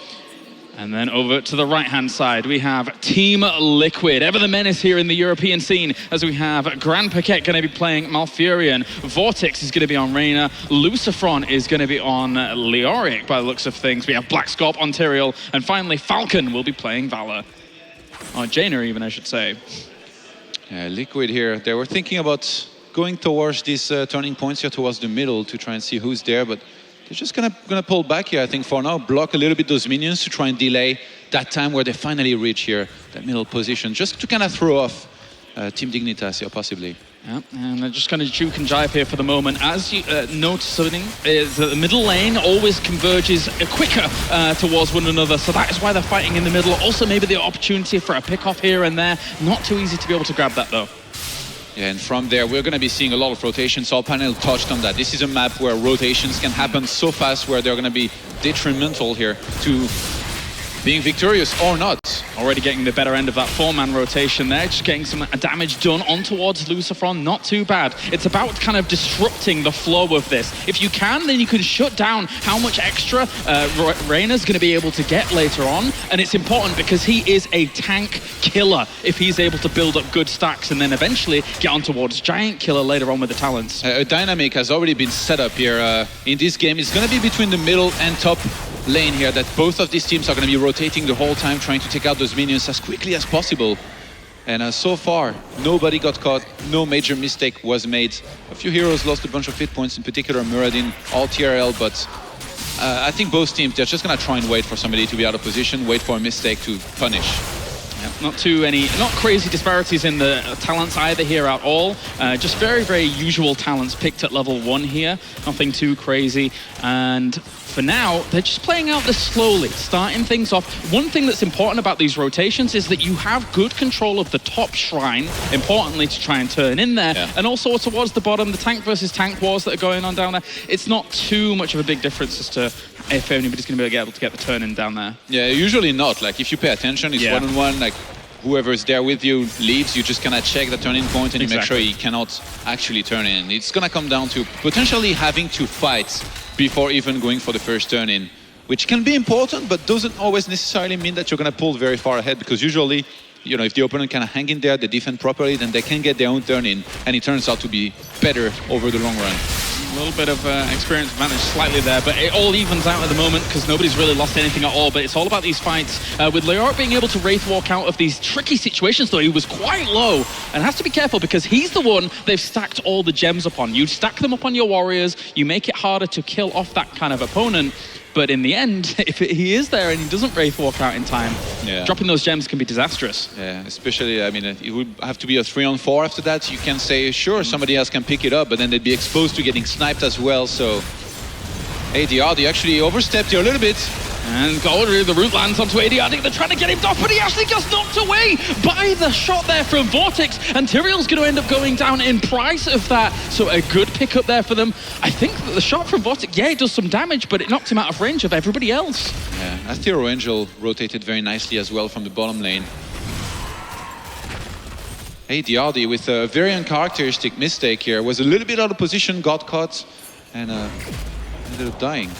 And then over to the right-hand side, we have Team Liquid. Ever the menace here in the European scene, as we have Grand Paquette going to be playing Malfurion. Vortex is going to be on Reyna. Lucifron is going to be on Leoric, by the looks of things. We have Black Scorp on Tyrael. And finally, Falcon will be playing Valor. Or Jaina, even, I should say. Liquid here, they were thinking about going towards these turning points here towards the middle to try and see who's there, but they're just gonna pull back here, I think, for now. Block a little bit those minions to try and delay that time where they finally reach here, that middle position, just to kind of throw off Team Dignitas here, possibly. Yeah, and they're just kind of juke and jive here for the moment. As you noticing, is that the middle lane always converges quicker towards one another, so that is why they're fighting in the middle. Also, maybe the opportunity for a pick-off here and there. Not too easy to be able to grab that, though. Yeah, and from there, we're going to be seeing a lot of rotations. Our panel touched on that. This is a map where rotations can happen so fast, where they're going to be detrimental here to being victorious or not. Already getting the better end of that 4-man rotation there, just getting some damage done on towards Lucifron. Not too bad. It's about kind of disrupting the flow of this. If you can, then you can shut down how much extra Reyna's going to be able to get later on. And it's important because he is a tank killer if he's able to build up good stacks and then eventually get on towards Giant Killer later on with the talents. A dynamic has already been set up here in this game. It's going to be between the middle and top lane here, that both of these teams are going to be rotating the whole time, trying to take out those minions as quickly as possible. And so far, nobody got caught, no major mistake was made. A few heroes lost a bunch of hit points, in particular Muradin, all TRL, but I think both teams, they're just going to try and wait for somebody to be out of position, wait for a mistake to punish. Yeah, not crazy disparities in the talents either here at all. Just very, very usual talents picked at level 1 here. Nothing too crazy. And for now, they're just playing out this slowly, starting things off. One thing that's important about these rotations is that you have good control of the top shrine, importantly, to try and turn in there. Yeah. And also towards the bottom, the tank versus tank wars that are going on down there. It's not too much of a big difference as to if anybody's going to be able to get the turn in down there. Yeah, usually not. Like, if you pay attention, it's one-on-one, like, whoever is there with you leaves, you just kind of check the turning point and you make sure he cannot actually turn in. It's going to come down to potentially having to fight before even going for the first turn in, which can be important, but doesn't always necessarily mean that you're going to pull very far ahead, because usually, you know, if the opponent can hang in there, they defend properly, then they can get their own turn in, and it turns out to be better over the long run. A little bit of experience advantage slightly there, but it all evens out at the moment because nobody's really lost anything at all. But it's all about these fights. With Leoric being able to Wraith Walk out of these tricky situations, though, he was quite low and has to be careful because he's the one they've stacked all the gems upon. You stack them up on your warriors, you make it harder to kill off that kind of opponent. But in the end, if he is there and he doesn't Wraith Walk out in time, dropping those gems can be disastrous. Yeah, especially, I mean, it would have to be a 3-on-4 after that. You can say, sure, somebody else can pick it up, but then they'd be exposed to getting sniped as well. So ADRD actually overstepped here a little bit. And the root lands onto ADRD. They're trying to get him off, but he actually gets knocked away by the shot there from Vortex. And Tyrael's going to end up going down in price of that. So a good pickup there for them. I think that the shot from Vortex, it does some damage, but it knocked him out of range of everybody else. Yeah, Athero Angel rotated very nicely as well from the bottom lane. ADRD with a very uncharacteristic mistake here. Was a little bit out of position, got caught, and ended up dying.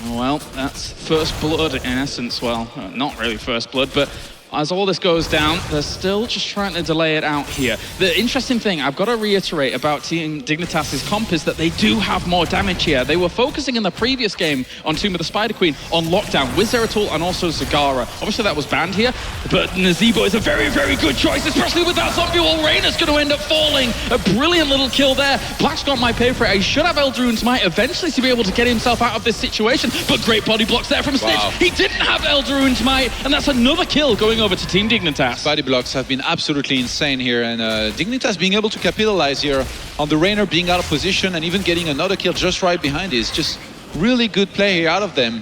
Well, that's first blood in essence. Well, not really first blood, but as all this goes down, they're still just trying to delay it out here. The interesting thing I've got to reiterate about Team Dignitas' comp is that they do have more damage here. They were focusing in the previous game on Tomb of the Spider Queen on lockdown with Zeratul and also Zagara. Obviously that was banned here, but Nazeebo is a very, very good choice, especially with that zombie wall. Reyna's going to end up falling. A brilliant little kill there. Black Scorp might pay for it. He should have Eldrune's Might eventually to be able to get himself out of this situation, but great body blocks there from Snitch. Wow. He didn't have Eldrune's Might, and that's another kill going over to Team Dignitas. Body blocks have been absolutely insane here, and Dignitas being able to capitalize here on the Reyna being out of position and even getting another kill just right behind is just really good play here out of them.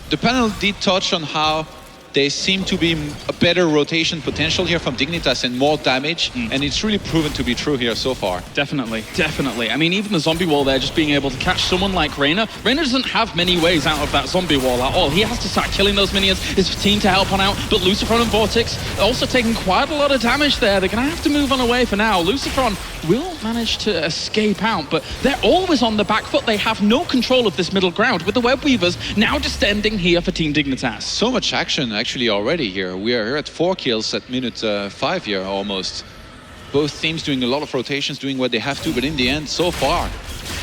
The panel did touch on how there seem to be a better rotation potential here from Dignitas and more damage, and it's really proven to be true here so far. Definitely, definitely. I mean, even the zombie wall there, just being able to catch someone like Reyna. Reyna doesn't have many ways out of that zombie wall at all. He has to start killing those minions, his team to help on out, but Lucifron and Vortex also taking quite a lot of damage there. They're going to have to move on away for now. Lucifron will manage to escape out, but they're always on the back foot. They have no control of this middle ground, with the Web Weavers now just ending here for Team Dignitas. So much action actually already here. We are here at 4 kills at minute 5 here almost. Both teams doing a lot of rotations, doing what they have to, but in the end, so far,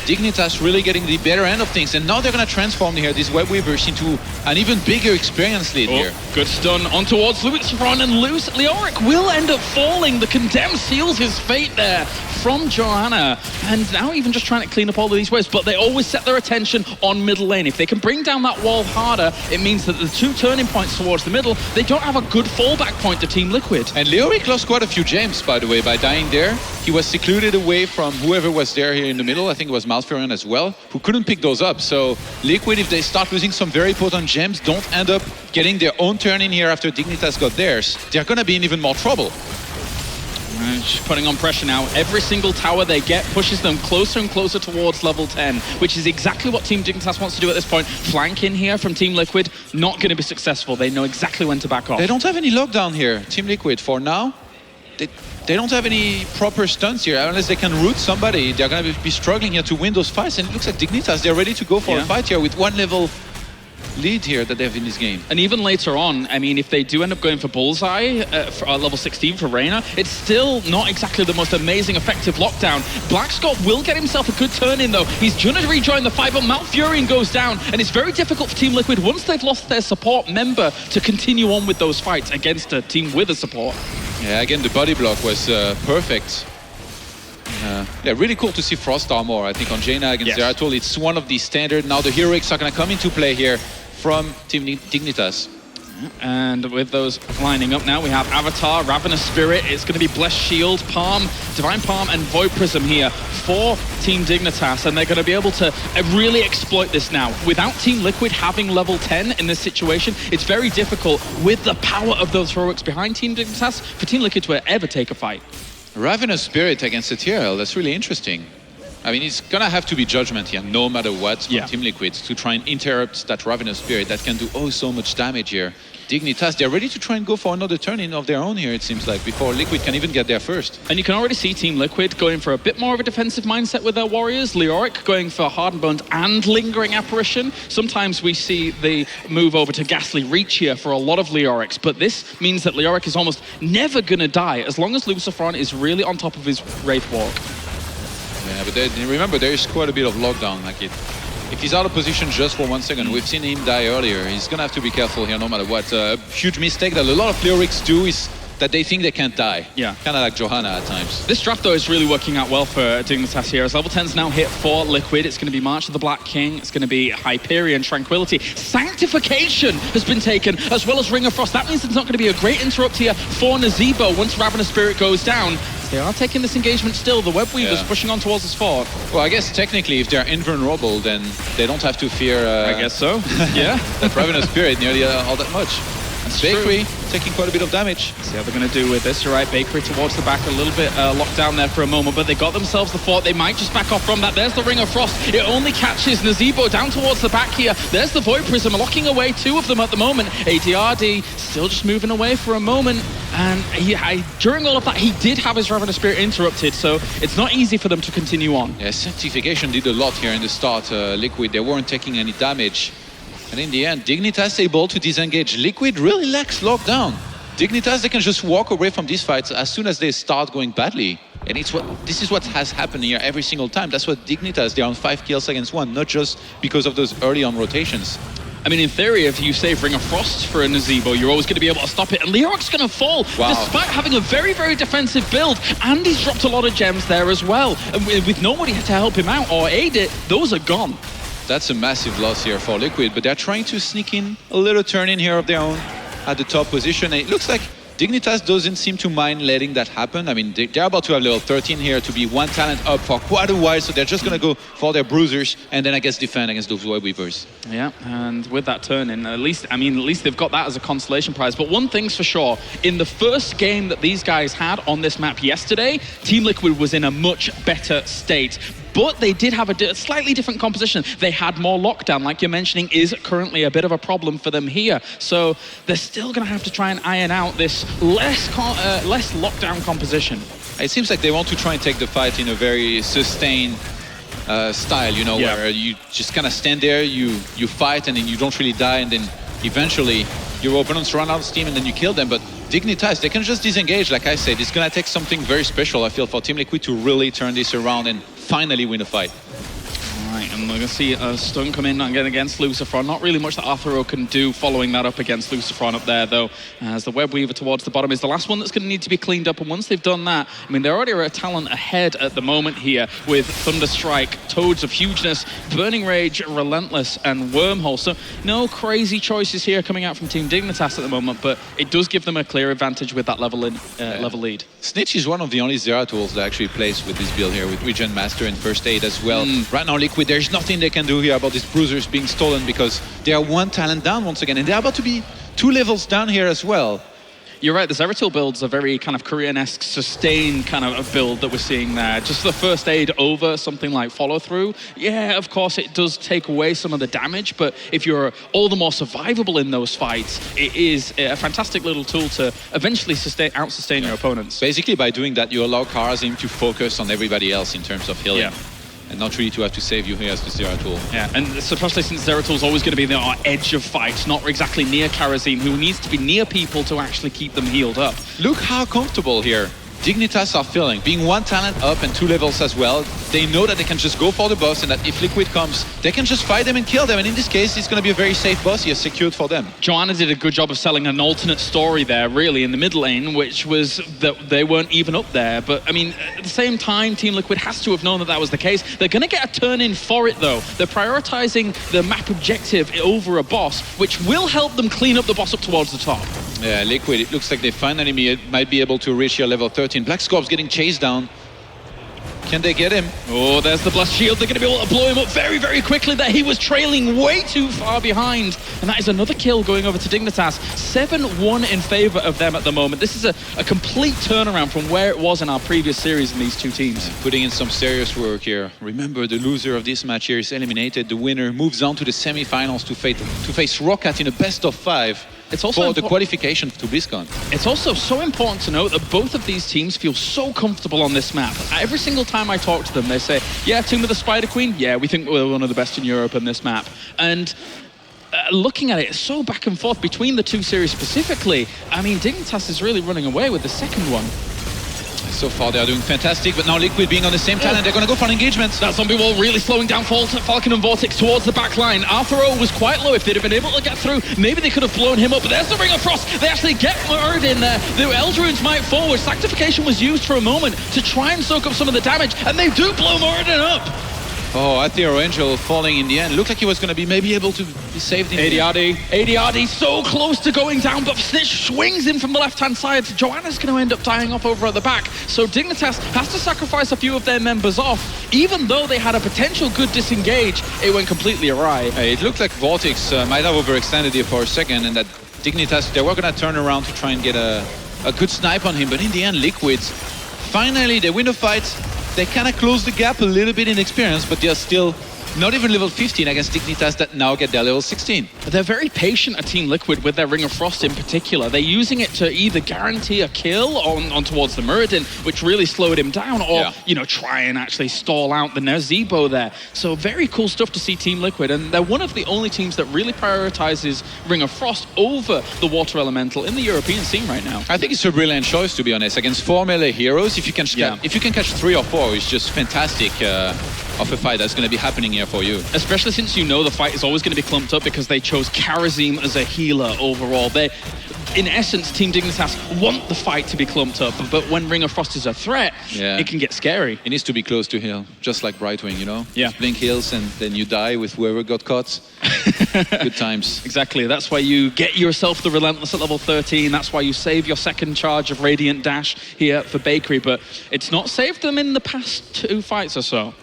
Dignitas really getting the better end of things, and now they're going to transform here these Web Weavers into an even bigger experience lead here. Good stun on towards Lucifron, and Leoric will end up falling. The Condemn seals his fate there from Johanna, and now even just trying to clean up all of these waves, but they always set their attention on middle lane. If they can bring down that wall harder, it means that the 2 turning points towards the middle, they don't have a good fallback point to Team Liquid. And Leoric lost quite a few gems, by the way, by dying there. He was secluded away from whoever was there here in the middle. I think it was Malfurion as well, who couldn't pick those up. So Liquid, if they start losing some very potent gems, don't end up getting their own turn in here after Dignitas got theirs, they're going to be in even more trouble. Just putting on pressure now. Every single tower they get pushes them closer and closer towards level 10, which is exactly what Team Dignitas wants to do at this point. Flank in here from Team Liquid, not going to be successful. They know exactly when to back off. They don't have any lockdown here, Team Liquid, for now. They don't have any proper stunts here. Unless they can root somebody, they're going to be struggling here to win those fights. And it looks like Dignitas, they're ready to go for a fight here with 1 level lead here that they have in this game. And even later on, I mean, if they do end up going for Bullseye for level 16 for Reyna, it's still not exactly the most amazing effective lockdown. Black Scott will get himself a good turn in though. He's going to rejoin the fight, but Malfurion goes down, and it's very difficult for Team Liquid once they've lost their support member to continue on with those fights against a team with a support. Yeah, again, the body block was perfect. Yeah, really cool to see Frost Armor, I think, on Jaina against Zeratul. It's one of the standard. Now the heroics are going to come into play here from Team Dignitas. And with those lining up now, we have Avatar, Ravenous Spirit. It's going to be Blessed Shield, Palm, Divine Palm, and Void Prism here for Team Dignitas. And they're going to be able to really exploit this now. Without Team Liquid having level 10 in this situation, it's very difficult with the power of those heroics behind Team Dignitas for Team Liquid to ever take a fight. Ravenous Spirit against Ethereal, that's really interesting. I mean, it's gonna have to be Judgment here, no matter what, from Team Liquid, to try and interrupt that Ravenous Spirit that can do oh so much damage here. Dignitas, they're ready to try and go for another turn-in of their own here, it seems like, before Liquid can even get there first. And you can already see Team Liquid going for a bit more of a defensive mindset with their warriors. Leoric going for Hardened Bones and Lingering Apparition. Sometimes we see the move over to Ghastly Reach here for a lot of Leorics, but this means that Leoric is almost never gonna die as long as Lucifron is really on top of his Wraith Walk. Yeah, but remember, there is quite a bit of lockdown. Like if he's out of position just for 1 second, we've seen him die earlier. He's gonna have to be careful here, no matter what. A huge mistake that a lot of Leorics do is that they think they can't die. Yeah. Kind of like Johanna at times. This draft, though, is really working out well for Dignitas here. As level 10's now hit for Liquid, it's going to be March of the Black King, it's going to be Hyperion, Tranquility. Sanctification has been taken, as well as Ring of Frost. That means there's not going to be a great interrupt here for Nazebo once Ravenous Spirit goes down. They are taking this engagement still. The Web Weavers pushing on towards this fort. Well, I guess technically, if they're invulnerable, then they don't have to fear... I guess so, yeah. that Ravenous Spirit nearly all that much. Bakery taking quite a bit of damage. See how they're going to do with this. You're right, Bakery towards the back, a little bit locked down there for a moment, but they got themselves the fort. They might just back off from that. There's the Ring of Frost. It only catches Nazebo down towards the back here. There's the Void Prism, locking away 2 of them at the moment. ADRD still just moving away for a moment. And during all of that, he did have his Ravenous Spirit interrupted, so it's not easy for them to continue on. Yeah, Sanctification did a lot here in the start. Liquid, they weren't taking any damage. And in the end, Dignitas able to disengage. Liquid really lacks lockdown. Dignitas, they can just walk away from these fights as soon as they start going badly. And this is what has happened here every single time. That's what Dignitas, they're on 5 kills against 1, not just because of those early on rotations. I mean, in theory, if you save Ring of Frost for a Nazebo, you're always going to be able to stop it. And Leoric's going to fall, despite having a very, very defensive build. And he's dropped a lot of gems there as well. And with nobody to help him out or aid it, those are gone. That's a massive loss here for Liquid, but they're trying to sneak in a little turn in here of their own at the top position. And it looks like Dignitas doesn't seem to mind letting that happen. I mean, they're about to have level 13 here to be one talent up for quite a while, so they're just going to go for their bruisers and then I guess defend against those web weavers. Yeah, and with that turn in, at least they've got that as a consolation prize. But one thing's for sure, in the first game that these guys had on this map yesterday, Team Liquid was in a much better state. But they did have a slightly different composition. They had more lockdown, like you're mentioning, is currently a bit of a problem for them here. So they're still going to have to try and iron out this less lockdown composition. It seems like they want to try and take the fight in a very sustained style, you know, where you just kind of stand there, you fight, and then you don't really die, and then eventually your opponents run out of steam and then you kill them. But Dignitas, they can just disengage, like I said. It's going to take something very special, I feel, for Team Liquid to really turn this around and finally win a fight. Right, and we're going to see a stun come in again against Lucifron. Not really much that Arthuro can do following that up against Lucifron up there, though, as the Web Weaver towards the bottom is the last one that's going to need to be cleaned up. And once they've done that, I mean, they're already a talent ahead at the moment here with Thunderstrike, Toads of Hugeness, Burning Rage, Relentless, and Wormhole. So no crazy choices here coming out from Team Dignitas at the moment, but it does give them a clear advantage with that level lead. Snitch is one of the only Zera tools that actually plays with this build here, with Regen Master and First Aid as well. Right now, Liquid, there's nothing they can do here about these bruisers being stolen because they are one talent down once again, and they're about to be 2 levels down here as well. You're right, the Zeratul build's a very kind of Korean-esque sustained kind of build that we're seeing there. Just the First Aid over something like follow-through. Yeah, of course, it does take away some of the damage, but if you're all the more survivable in those fights, it is a fantastic little tool to eventually out-sustain your opponents. Basically, by doing that, you allow Karazim to focus on everybody else in terms of healing. Yeah. And not really to have to save you here as the Zeratul. Yeah, and especially since Zeratul's always going to be our edge of fight, not exactly near Karazim, who needs to be near people to actually keep them healed up. Look how comfortable here Dignitas are feeling. Being one talent up and 2 levels as well, they know that they can just go for the boss and that if Liquid comes, they can just fight them and kill them. And in this case, it's going to be a very safe boss here, secured for them. Joanna did a good job of selling an alternate story there, really, in the mid lane, which was that they weren't even up there. But, I mean, at the same time, Team Liquid has to have known that that was the case. They're going to get a turn in for it, though. They're prioritizing the map objective over a boss, which will help them clean up the boss up towards the top. Yeah, Liquid, it looks like they finally might be able to reach here level 13. Black Scorp's getting chased down. Can they get him? Oh, there's the blast shield. They're going to be able to blow him up very, very quickly there. He was trailing way too far behind. And that is another kill going over to Dignitas. 7-1 in favor of them at the moment. This is a complete turnaround from where it was in our previous series in these two teams. Putting in some serious work here. Remember, the loser of this match here is eliminated. The winner moves on to the semi-finals to face Roccat in a best-of-5. It's also for the qualification to BlizzCon. It's also so important to note that both of these teams feel so comfortable on this map. Every single time I talk to them, they say, yeah, team of the Spider Queen, yeah, we think we're one of the best in Europe on this map. And looking at it, it's so back and forth between the two series specifically. I mean, Dignitas is really running away with the second one. So far, they are doing fantastic, but now Liquid being on the same talent, they're going to go for an engagement. That zombie wall really slowing down Falcon and Vortex towards the back line. Arthuro was quite low. If they'd have been able to get through, maybe they could have blown him up. But there's the Ring of Frost. They actually get Murd in there. The Eldrunes might forward. Sanctification was used for a moment to try and soak up some of the damage, and they do blow Murden up. Oh, Aethero Angel falling in the end. Looked like he was going to be maybe able to be saved in the end. ADRD so close to going down, but Snitch swings in from the left-hand side. Joanna's going to end up dying off over at the back. So Dignitas has to sacrifice a few of their members off. Even though they had a potential good disengage, it went completely awry. It looked like Vortex might have overextended here for a second, and that Dignitas, they were going to turn around to try and get a good snipe on him. But in the end, Liquids, finally, they win the fight. They kind of close the gap a little bit in experience, but they're still not even level 15 against Dignitas that now get their level 16. They're very patient at Team Liquid with their Ring of Frost in particular. They're using it to either guarantee a kill on towards the Muradin, which really slowed him down, or, you know, try and actually stall out the Nezebo there. So very cool stuff to see Team Liquid, and they're one of the only teams that really prioritizes Ring of Frost over the Water Elemental in the European scene right now. I think it's a brilliant choice, to be honest. Against 4 melee heroes, if you can catch 3 or 4, it's just fantastic of a fight that's going to be happening here for you. Especially since you know the fight is always going to be clumped up because they chose Karazim as a healer overall. in essence, Team Dignitas want the fight to be clumped up, but when Ring of Frost is a threat, it can get scary. It needs to be close to heal, just like Brightwing, you know? Yeah. Just blink heals and then you die with whoever got caught. Good times. Exactly. That's why you get yourself the Relentless at level 13. That's why you save your second charge of Radiant Dash here for Bakery, but it's not saved them in the past 2 fights or so.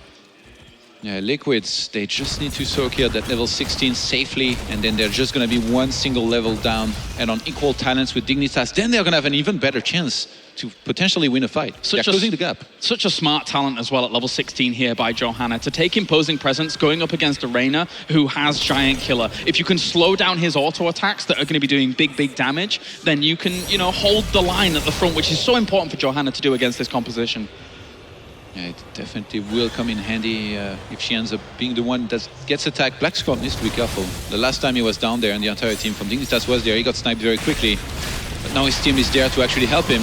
Yeah, Liquids, they just need to soak here that level 16 safely, and then they're just going to be one single level down and on equal talents with Dignitas. Then they're going to have an even better chance to potentially win a fight. They're closing the gap. Such a smart talent as well at level 16 here by Johanna to take imposing presence going up against a Reyna who has Giant Killer. If you can slow down his auto attacks that are going to be doing big damage, then you can, you know, hold the line at the front, which is so important for Johanna to do against this composition. Yeah, it definitely will come in handy if she ends up being the one that gets attacked. Black Scorp needs to be careful. The last time he was down there and the entire team from Dignitas was there, he got sniped very quickly. But now his team is there to actually help him.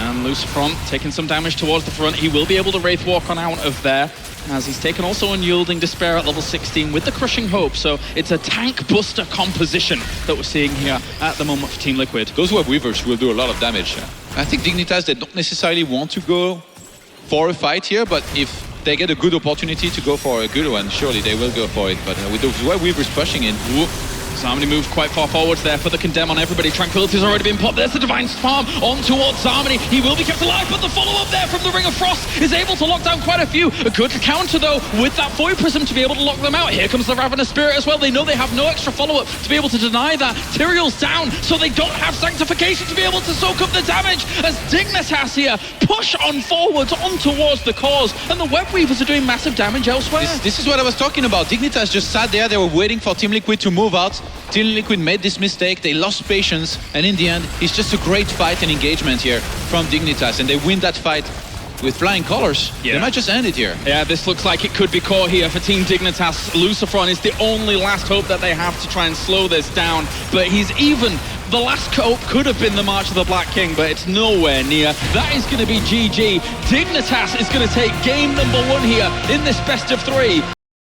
And Lucifron taking some damage towards the front. He will be able to Wraith Walk on out of there, as he's taken also Unyielding Despair at level 16 with the Crushing Hope. So it's a tank buster composition that we're seeing here at the moment for Team Liquid. Those Web Weavers will do a lot of damage. I think Dignitas, they don't necessarily want to go for a fight here, but if they get a good opportunity to go for a good one, surely they will go for it. But with those Web Weavers pushing in, Zarmany moved quite far forwards there for the Condemn on everybody. Tranquility's already been popped. There's the Divine Storm on towards Zarmany. He will be kept alive, but the follow-up there from the Ring of Frost is able to lock down quite a few. A good counter, though, with that Void Prism to be able to lock them out. Here comes the Ravenous Spirit as well. They know they have no extra follow-up to be able to deny that. Tyrael's down, so they don't have Sanctification to be able to soak up the damage as Dignitas here push on forwards on towards the cause, and the Web Weavers are doing massive damage elsewhere. This is what I was talking about. Dignitas just sat there. They were waiting for Team Liquid to move out. Team Liquid made this mistake. They lost patience, and in the end, it's just a great fight and engagement here from Dignitas, and they win that fight with flying colors. They might just end it here. Yeah, this looks like it could be core here for Team Dignitas. Lucifron is the only last hope that they have to try and slow this down, but he's even. The last hope could have been the March of the Black King, but it's nowhere near. That is going to be GG. Dignitas is going to take game number 1 here in this best of 3.